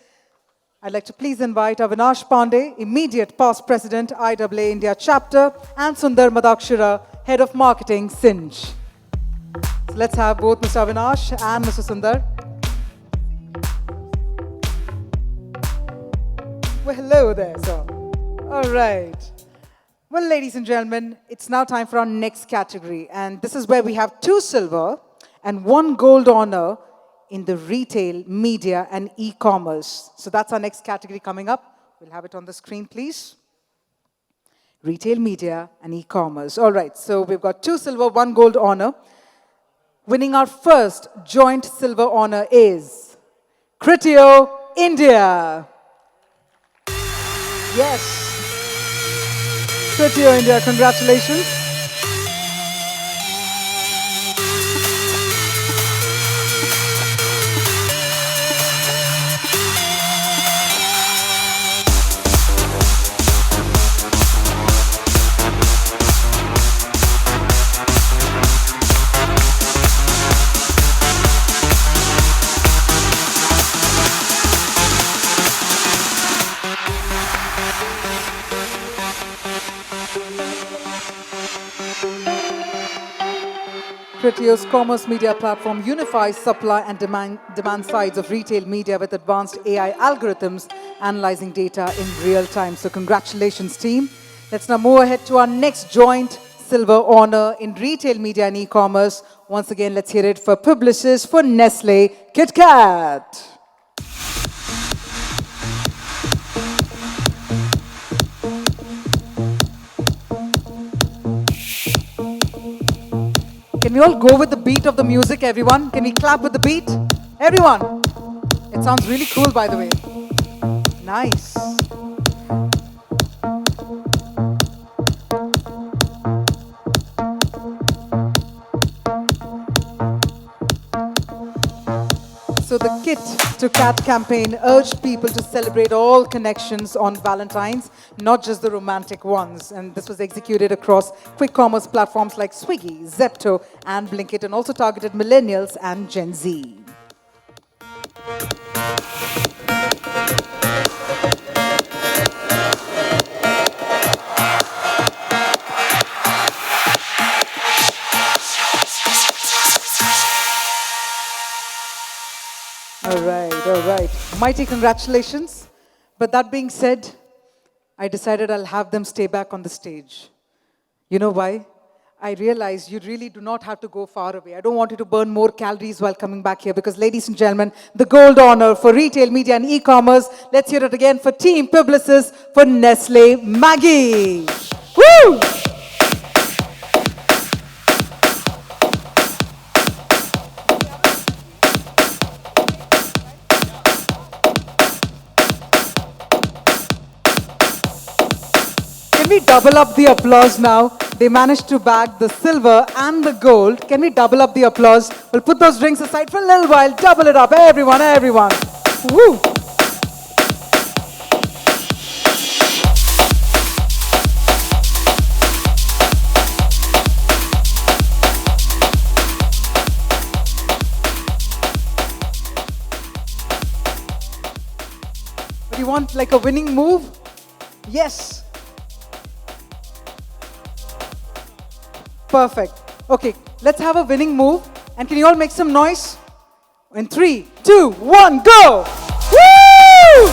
I'd like to please invite Avinash Pandey, immediate past president, IAA India chapter, and Sundar Madakshira, head of marketing, Sinj. So let's have both Mr. Avinash and Mr. Sundar. Well, hello there, sir. All right. Well, ladies and gentlemen, it's now time for our next category. And this is where we have 2 silver and 1 gold honor in the retail, media, and e-commerce. So that's our next category coming up. We'll have it on the screen, please. Retail, media, and e-commerce. All right, so we've got 2 silver, 1 gold honor. Winning our first joint silver honor is Criteo, India. Yes. Criteo, India, congratulations. Criteo's commerce media platform unifies supply and demand sides of retail media with advanced AI algorithms analyzing data in real time. So congratulations, team. Let's now move ahead to our next joint silver honor in retail media and e-commerce. Once again, let's hear it for Publicis for Nestle KitKat. Can we all go with the beat of the music, everyone? Can we clap with the beat? Everyone! It sounds really cool, by the way. Nice. So the Kit to Cat campaign urged people to celebrate all connections on Valentine's, not just the romantic ones. And this was executed across quick commerce platforms like Swiggy, Zepto, and Blinkit, and also targeted millennials and Gen Z. All right. Mighty congratulations. But that being said, I decided I'll have them stay back on the stage. You know why? I realized you really do not have to go far away. I don't want you to burn more calories while coming back here because, ladies and gentlemen, the gold honor for retail, media, and e-commerce. Let's hear it again for Team Publicis for Nestle Maggi. Woo! Can we double up the applause now? They managed to bag the silver and the gold. Can we double up the applause? We'll put those drinks aside for a little while. Double it up, everyone, everyone. Woo! Do you want like a winning move? Yes. Perfect. Okay, let's have a winning move. And can you all make some noise? In 3, 2, 1, go! Woo!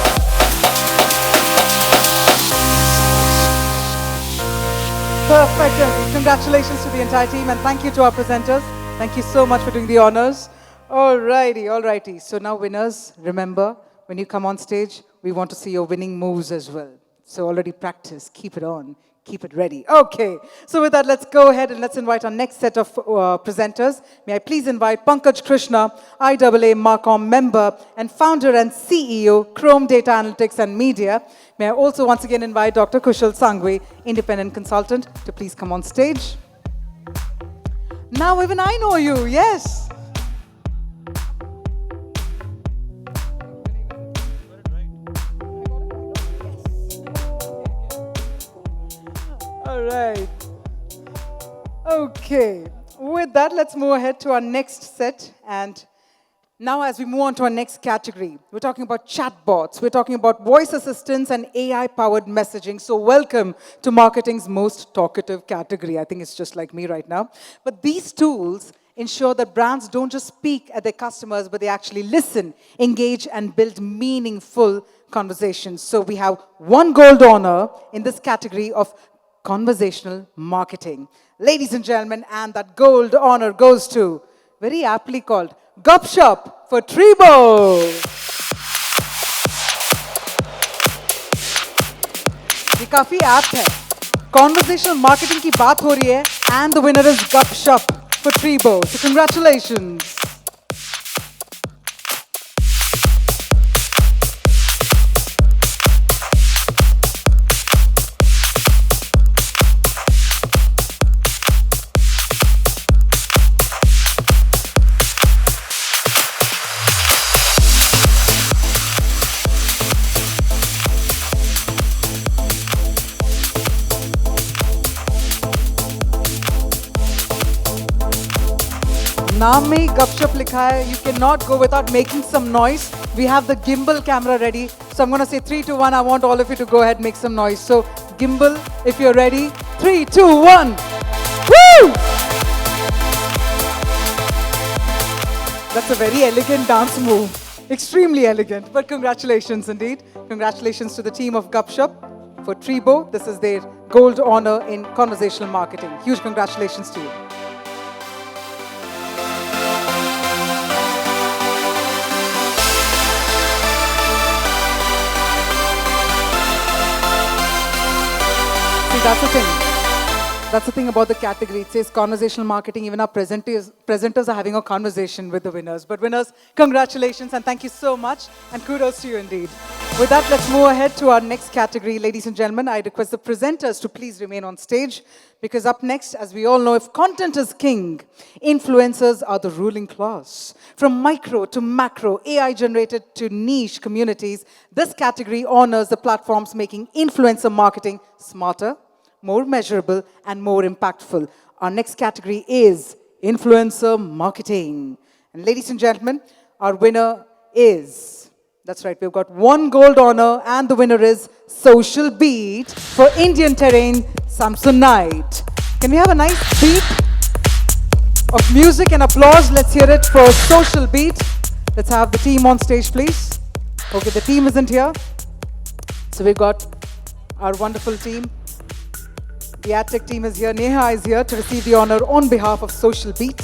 Perfect. Congratulations to the entire team and thank you to our presenters. Thank you so much for doing the honors. Alrighty. So now winners, remember, when you come on stage, we want to see your winning moves as well. So already practice, keep it on. Keep it ready. Okay, so with that, let's go ahead and let's invite our next set of presenters. May I please invite Pankaj Krishna, IAA Marcom member and founder and CEO, Chrome Data Analytics and Media. May I also once again invite Dr. Kushal Sangvi, independent consultant, to please come on stage. Now even I know you, yes. All right. Okay. With that, let's move ahead to our next set. And Now, as we move on to our next category, we're talking about chatbots, we're talking about voice assistants and AI-powered messaging. So welcome to marketing's most talkative category. I think it's just like me right now. But these tools ensure that brands don't just speak at their customers, but they actually listen, engage, and build meaningful conversations. So we have one gold honor in this category of conversational marketing. Ladies and gentlemen, and that gold honor goes to, very aptly called, Gupshup for Trebo. ये काफी apt है. Conversational marketing की बात हो रही है, and the winner is Gupshup for Trebo. So congratulations. नाम में ही गपशप लिखा है. You cannot go without making some noise. We have the gimbal camera ready. So I'm going to say 3, 2, 1. I want all of you to go ahead and make some noise. So gimbal, if you're ready. 3, 2, 1. Woo! That's a very elegant dance move. Extremely elegant. But congratulations indeed. Congratulations to the team of Gupshup for Trebo. This is their gold honor in conversational marketing. Huge congratulations to you. That's the thing. That's the thing about the category. It says conversational marketing. Even our presenters are having a conversation with the winners. But winners, congratulations and thank you so much. And kudos to you indeed. With that, let's move ahead to our next category. Ladies and gentlemen, I request the presenters to please remain on stage. Because up next, as we all know, if content is king, influencers are the ruling class. From micro to macro, AI-generated to niche communities, this category honors the platforms making influencer marketing smarter, more measurable, and more impactful. Our next category is influencer marketing. And ladies and gentlemen, our winner is, that's right, we've got one gold honor, and the winner is Social Beat for Indian Terrain, Samsonite. Can we have a nice beat of music and applause? Let's hear it for Social Beat. Let's have the team on stage, please. Okay, the team isn't here. So we've got our wonderful team. The Adtech team is here. Neha is here to receive the honor on behalf of Social Beat.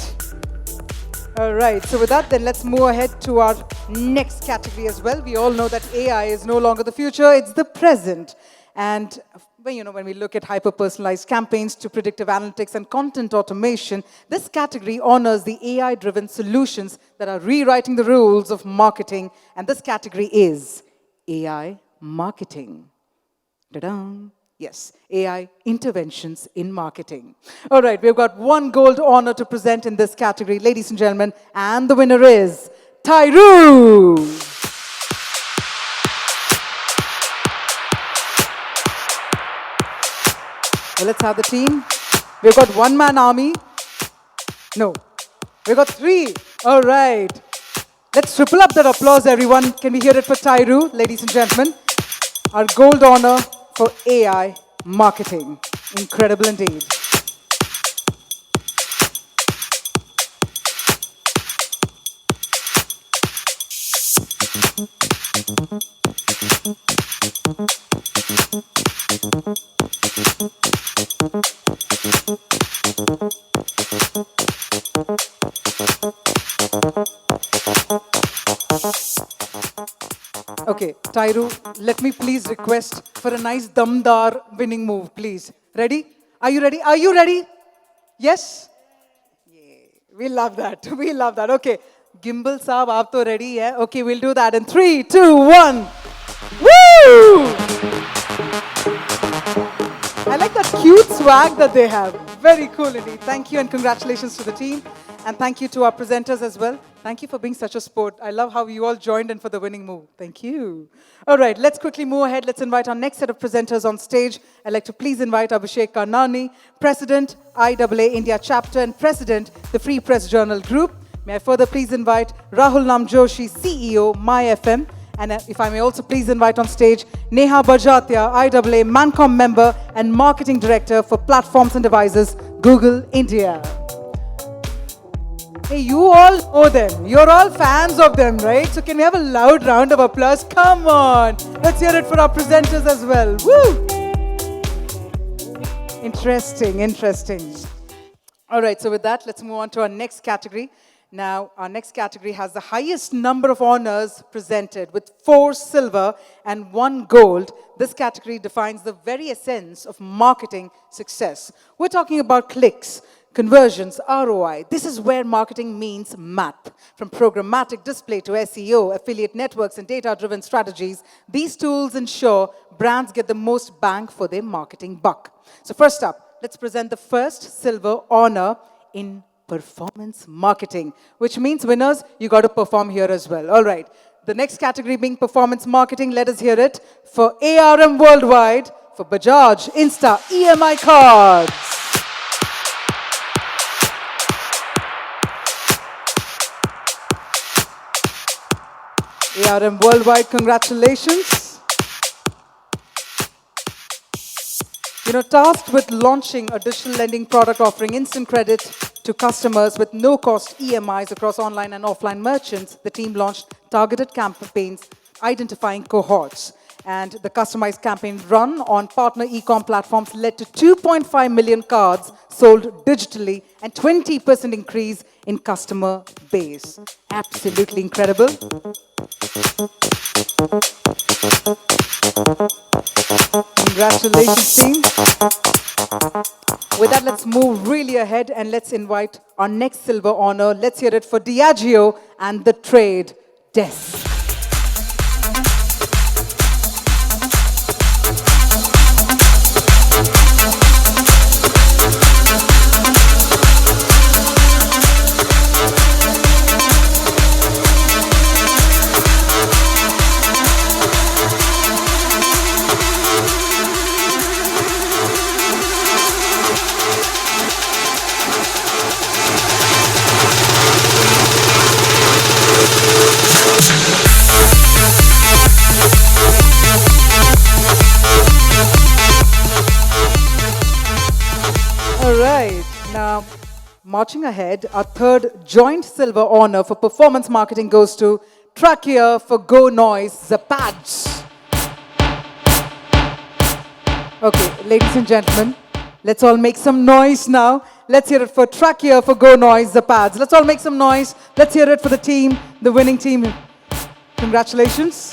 All right, so with that, then let's move ahead to our next category as well. We all know that AI is no longer the future, it's the present. And when we look at hyper-personalized campaigns to predictive analytics and content automation, this category honors the AI-driven solutions that are rewriting the rules of marketing. And this category is AI marketing. Ta-da! Yes, AI interventions in marketing. All right, we've got one gold honor to present in this category, ladies and gentlemen, and the winner is Tyru. Well, let's have the team. We've got one-man army. No, we've got 3. All right. Let's triple up that applause, everyone. Can we hear it for Tyru, ladies and gentlemen? Our gold honor for AI marketing. Incredible indeed. Okay, Tyru, let me please request for a nice damdar winning move, please. Ready? Are you ready? Are you ready? Yes? Yeah, we love that. We love that. Okay, Gimbal Saab, aap to ready? Yeah? Okay, we'll do that in 3, 2, 1. Woo! I like that cute swag that they have. Very cool indeed. Thank you and congratulations to the team. And thank you to our presenters as well. Thank you for being such a sport. I love how you all joined in for the winning move. Thank you. All right, let's quickly move ahead. Let's invite our next set of presenters on stage. I'd like to please invite Abhishek Karnani, President, IAA India Chapter, and President, the Free Press Journal Group, May I further please invite Rahul Namjoshi, CEO, MyFM, and if I may also please invite on stage Neha Bajatia, IAA Mancom member and Marketing Director for Platforms and Devices, Google India. Hey, you all know them. You're all fans of them, right? So can we have a loud round of applause? Come on. Let's hear it for our presenters as well. Woo! Interesting. All right, so with that, let's move on to our next category. Now, our next category has the highest number of honors presented with 4 silver and 1 gold. This category defines the very essence of marketing success. We're talking about clicks, conversions, ROI. This is where marketing means math. From programmatic display to SEO, affiliate networks, and data-driven strategies, these tools ensure brands get the most bang for their marketing buck. So first up, let's present the first silver honor in performance marketing, which means winners, you got to perform here as well. All right. The next category being performance marketing, let us hear it for ARM Worldwide for Bajaj Insta EMI cards. ARM Worldwide, congratulations. Tasked with launching a digital lending product offering instant credit to customers with no-cost EMIs across online and offline merchants, the team launched targeted campaigns identifying cohorts. And the customized campaign run on partner e-com platforms led to 2.5 million cards sold digitally and 20% increase in customer base. Absolutely incredible. Congratulations, team. With that, let's move really ahead and let's invite our next silver honor. Let's hear it for Diageo and the Trade Desk. All right, now marching ahead, our third joint silver honor for performance marketing goes to Trachea for Go Noise, the pads. Okay, ladies and gentlemen, let's all make some noise now. Let's hear it for Trachea for Go Noise, the pads. Let's all make some noise. Let's hear it for the team, the winning team. Congratulations.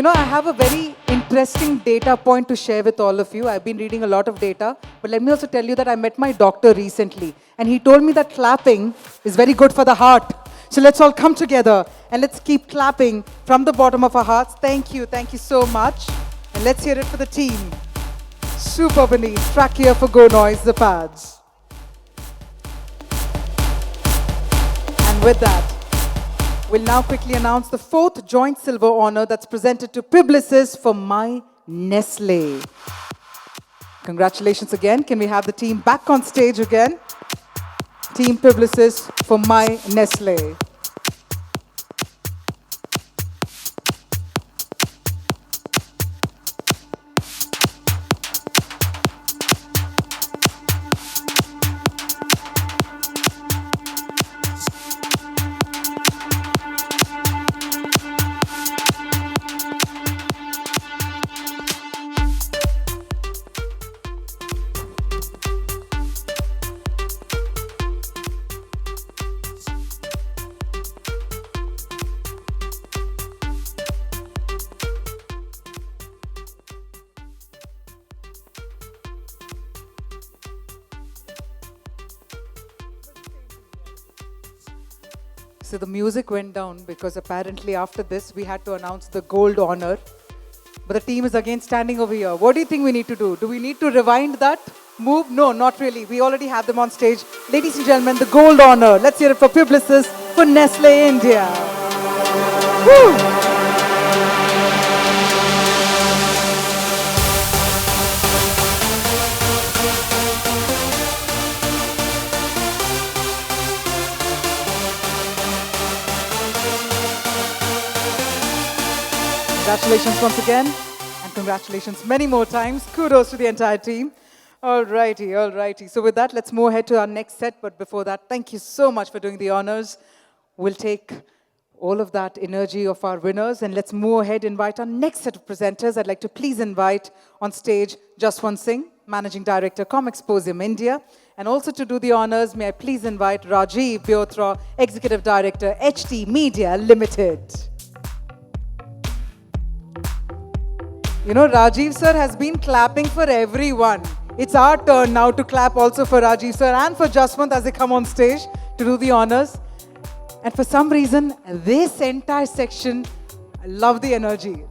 I have a very interesting data point to share with all of you. I've been reading a lot of data, but let me also tell you that I met my doctor recently, and he told me that clapping is very good for the heart. So let's all come together, and let's keep clapping from the bottom of our hearts. Thank you so much. And let's hear it for the team. Super beneath, Trachea for Go Noise, the pads. And with that, we'll now quickly announce the fourth joint silver honor that's presented to Publicis for My Nestle. Congratulations again. Can we have the team back on stage again? Team Publicis for My Nestle. So the music went down because apparently after this we had to announce the gold honor. But the team is again standing over here. What do you think we need to do? Do we need to rewind that move? No, not really. We already have them on stage. Ladies and gentlemen, the gold honor. Let's hear it for Publicis for Nestle India. Woo! Congratulations once again, and congratulations many more times. Kudos to the entire team. All righty, all righty. So with that, let's move ahead to our next set. But before that, thank you so much for doing the honors. We'll take all of that energy of our winners, and let's move ahead, invite our next set of presenters. I'd like to please invite on stage Jaswant Singh, Managing Director, Comexposium India. And also to do the honors, may I please invite Rajiv Biotra, Executive Director, HT Media Limited. You know, Rajiv sir has been clapping for everyone. It's our turn now to clap also for Rajiv sir and for Jaswant as they come on stage to do the honors. And for some reason, this entire section, I love the energy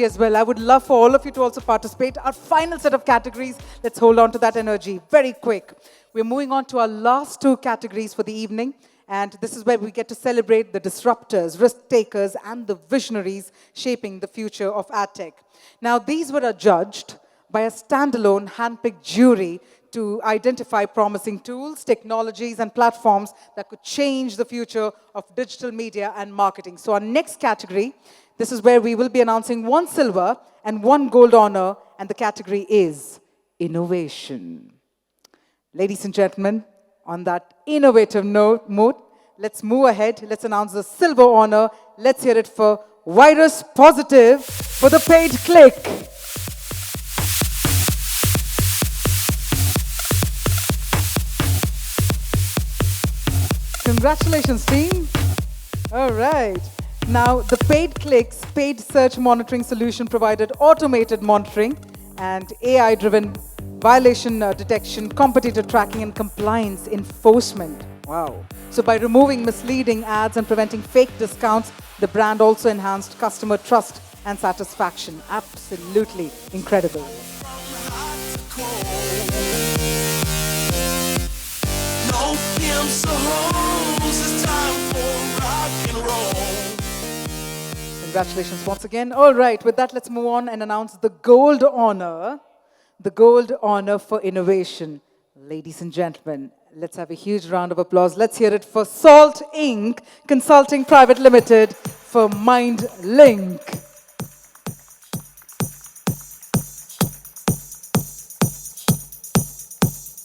as well. I would love for all of you to also participate. Our final set of categories, let's hold on to that energy very quick. We're moving on to our last two categories for the evening. And this is where we get to celebrate the disruptors, risk takers, and the visionaries shaping the future of Adtech. Now, these were adjudged by a standalone handpicked jury to identify promising tools, technologies, and platforms that could change the future of digital media and marketing. So our next category, this is where we will be announcing 1 silver and 1 gold honor, and the category is innovation. Ladies and gentlemen, on that innovative note, let's move ahead. Let's announce the silver honor. Let's hear it for Virus Positive for the paid click. Congratulations, team. All right. Now, the paid clicks, paid search monitoring solution provided automated monitoring and AI-driven violation detection, competitor tracking, and compliance enforcement. Wow. So by removing misleading ads and preventing fake discounts, the brand also enhanced customer trust and satisfaction. Absolutely incredible. Congratulations once again. All right, with that, let's move on and announce the gold honor. The gold honor for innovation. Ladies and gentlemen, let's have a huge round of applause. Let's hear it for Salt Inc. Consulting Private Limited for MindLink.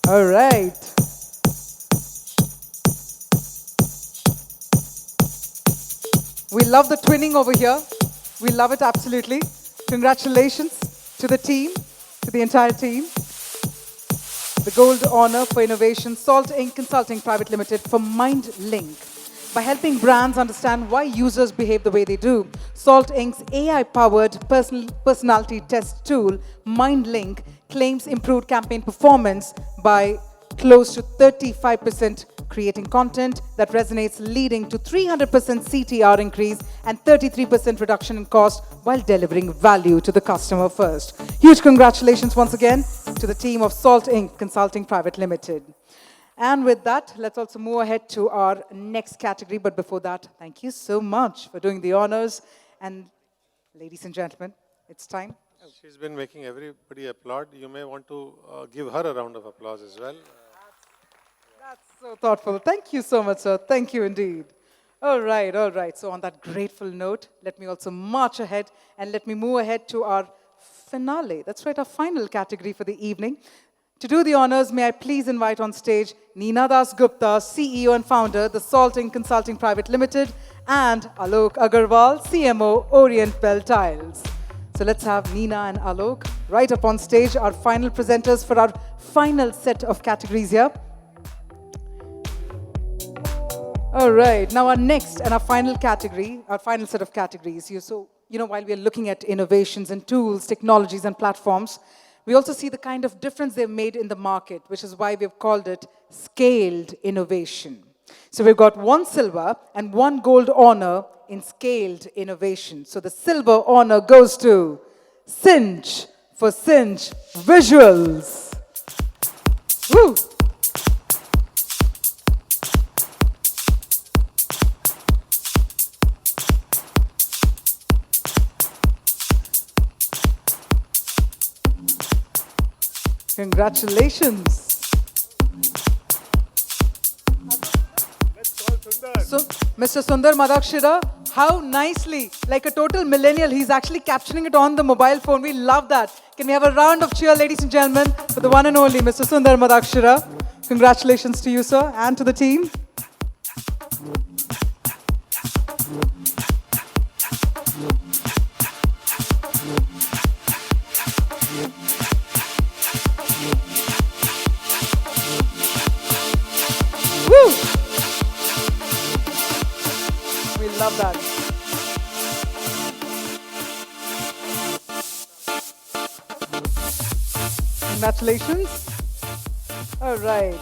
All right. We love the twinning over here. We love it absolutely. Congratulations to the team, to the entire team. The gold honor for innovation, Salt Inc. Consulting Private Limited for MindLink. By helping brands understand why users behave the way they do, Salt Inc.'s AI-powered personality test tool, MindLink, claims improved campaign performance by close to 35%, creating content that resonates, leading to 300% CTR increase and 33% reduction in cost while delivering value to the customer first. Huge congratulations once again to the team of Salt Inc. Consulting Private Limited. And with that, let's also move ahead to our next category. But before that, thank you so much for doing the honors. And ladies and gentlemen, it's time. She's been making everybody applaud. You may want to give her a round of applause as well. That's so thoughtful. Thank you so much, sir. Thank you indeed. All right, all right. So on that grateful note, let me also march ahead and let me move ahead to our finale. That's right, our final category for the evening. To do the honors, may I please invite on stage Neena Das Gupta, CEO and founder, the Salt Inc. Consulting Private Limited, and Alok Agarwal, CMO, Orient Bell Tiles. So let's have Neena and Alok right up on stage, our final presenters for our final set of categories here. All right, now our next and our final category, our final set of categories. So, while we are looking at innovations and tools, technologies and platforms, we also see the kind of difference they've made in the market, which is why we've called it scaled innovation. So we've got 1 silver and 1 gold honor in scaled innovation. So the silver honor goes to Cinch for Cinch Visuals. Woo! Congratulations. So, Mr. Sundar Madakshira How nicely, like a total millennial, he's actually capturing it on the mobile phone. We love that. Can we have a round of cheer, ladies and gentlemen, for the one and only Mr. Sundar Madakshara. Congratulations to you, sir, and to the team. Woo! We love that. Congratulations. All right.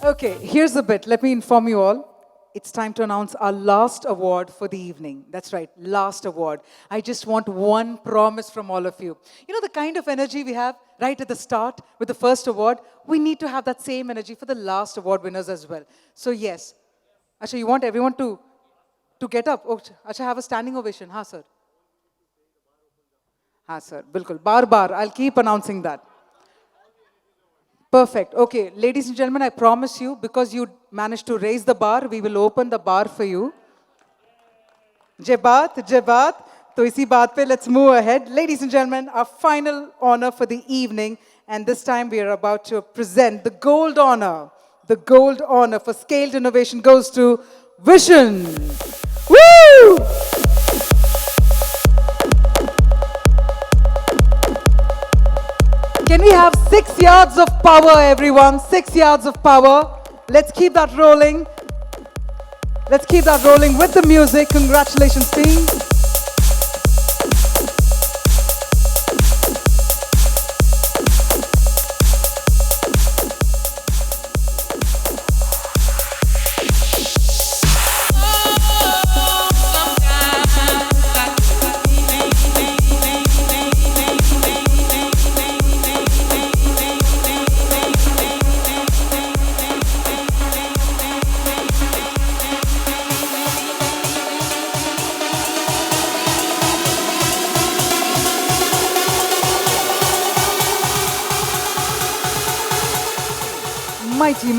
Okay, here's the bit. Let me inform you all. It's time to announce our last award for the evening. That's right, last award. I just want one promise from all of you. You know the kind of energy we have right at the start with the first award? We need to have that same energy for the last award winners as well. So yes. Asha, you want everyone to get up? Oh, Asha, have a standing ovation. Ha, sir. Ha, sir. Bilkul. Bar. I'll keep announcing that. Perfect. Okay, ladies and gentlemen, I promise you, because you managed to raise the bar, we will open the bar for you. Jai baat. To isi baat pe, let's move ahead. Ladies and gentlemen, our final honor for the evening, and this time we are about to present the gold honor. The gold honor for scaled innovation goes to Vision. Woo! Can we have 6 yards of power, everyone? 6 yards of power. Let's keep that rolling. Let's keep that rolling with the music. Congratulations, team.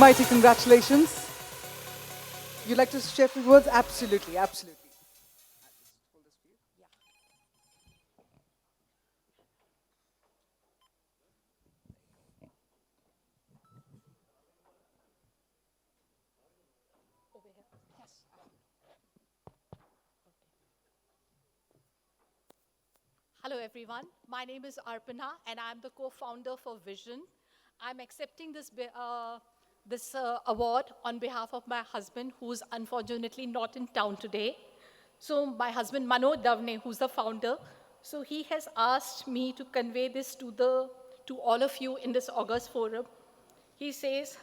Mighty congratulations. You'd like to share a few words? Absolutely. Hello everyone, my name is Arpana and I'm the co-founder for Vision. I'm accepting this award on behalf of my husband who's unfortunately not in town today. So my husband Manoj Davne, who's the founder, so he has asked me to convey this to all of you in this August forum. He says,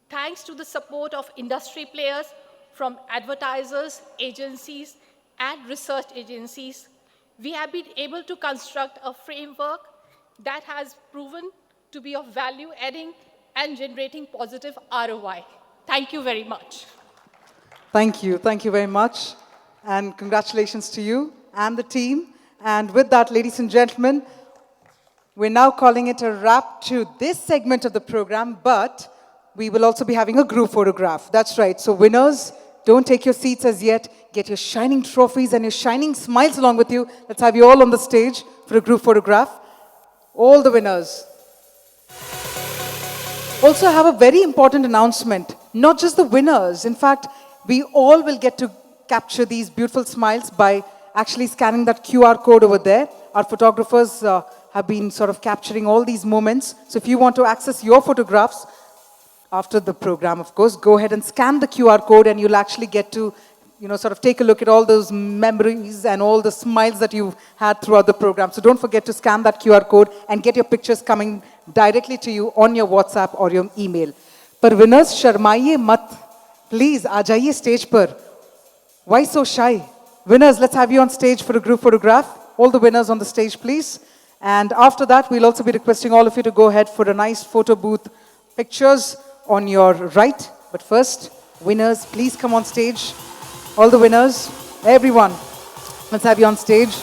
thanks to the support of industry players from advertisers, agencies, and research agencies, we have been able to construct a framework that has proven to be of value adding and generating positive ROI. Thank you very much. Thank you very much. And congratulations to you and the team. And with that, ladies and gentlemen, we're now calling it a wrap to this segment of the program, but we will also be having a group photograph. That's right. So winners, don't take your seats as yet. Get your shining trophies and your shining smiles along with you. Let's have you all on the stage for a group photograph. All the winners. Also have a very important announcement. Not just the winners. In fact, we all will get to capture these beautiful smiles by actually scanning that QR code over there. Our photographers have been sort of capturing all these moments. So if you want to access your photographs after the program, of course, go ahead and scan the QR code and you'll actually get to sort of take a look at all those memories and all the smiles that you've had throughout the program. So don't forget to scan that QR code and get your pictures coming directly to you on your WhatsApp or your email. Par winners, sharmaiye mat. Please, aa jaiye stage par. Why so shy? Winners, let's have you on stage for a group photograph. All the winners on the stage, please. And after that, we'll also be requesting all of you to go ahead for a nice photo booth pictures on your right. But first, winners, please come on stage. All the winners, everyone, let's have you on stage.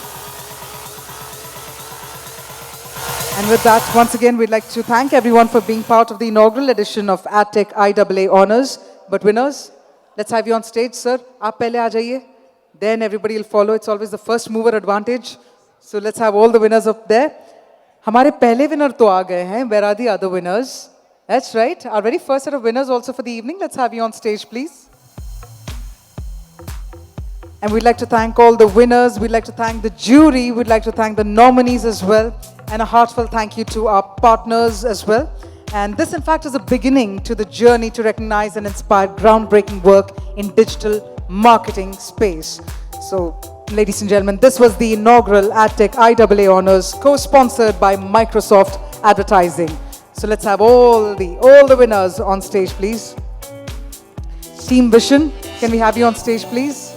And with that, once again, we'd like to thank everyone for being part of the inaugural edition of Adtech IAA Honors. But winners, let's have you on stage, sir. Aap pehle aa jaiye. Then everybody will follow. It's always the first mover advantage. So let's have all the winners up there. हमारे पहले winner तो आ गए हैं. Where are the other winners? That's right. Our very first set of winners also for the evening. Let's have you on stage, please. And we'd like to thank all the winners. We'd like to thank the jury. We'd like to thank the nominees as well. And a heartfelt thank you to our partners as well. And this, in fact, is a beginning to the journey to recognize and inspire groundbreaking work in digital marketing space. So, ladies and gentlemen, this was the inaugural Adtech IAA Honors, co-sponsored by Microsoft Advertising. So let's have all the winners on stage, please. Team Vision, can we have you on stage, please?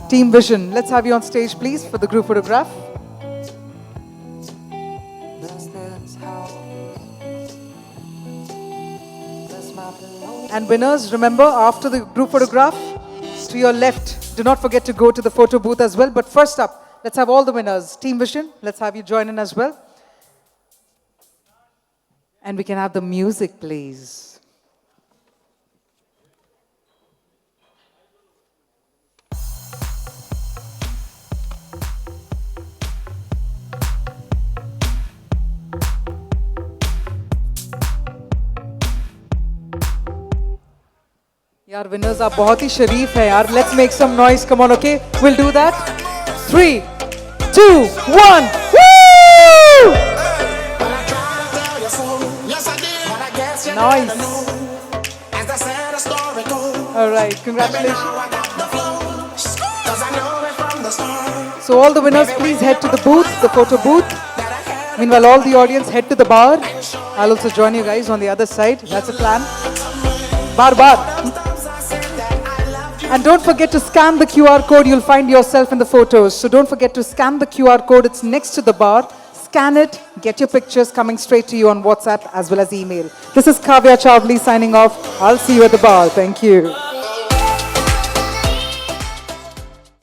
Team Vision, let's have you on stage, please, for the group photograph. And winners, remember, after the group photograph, to your left, do not forget to go to the photo booth as well. But first up, let's have all the winners. Team Vision, let's have you join in as well. And we can have the music, please. यार winners are बहुत ही शरीफ है यार. Let's make some noise. Come on, okay? We'll do that. 3, 2, 1. Woo! Nice. All right, congratulations. So all the winners, please head to the booth, the photo booth. Meanwhile, all the audience head to the bar. I'll also join you guys on the other side. That's a plan. Bar. And don't forget to scan the QR code. You'll find yourself in the photos. So don't forget to scan the QR code. It's next to the bar. Scan it. Get your pictures coming straight to you on WhatsApp as well as email. This is Kavya Chavli signing off. I'll see you at the bar. Thank you.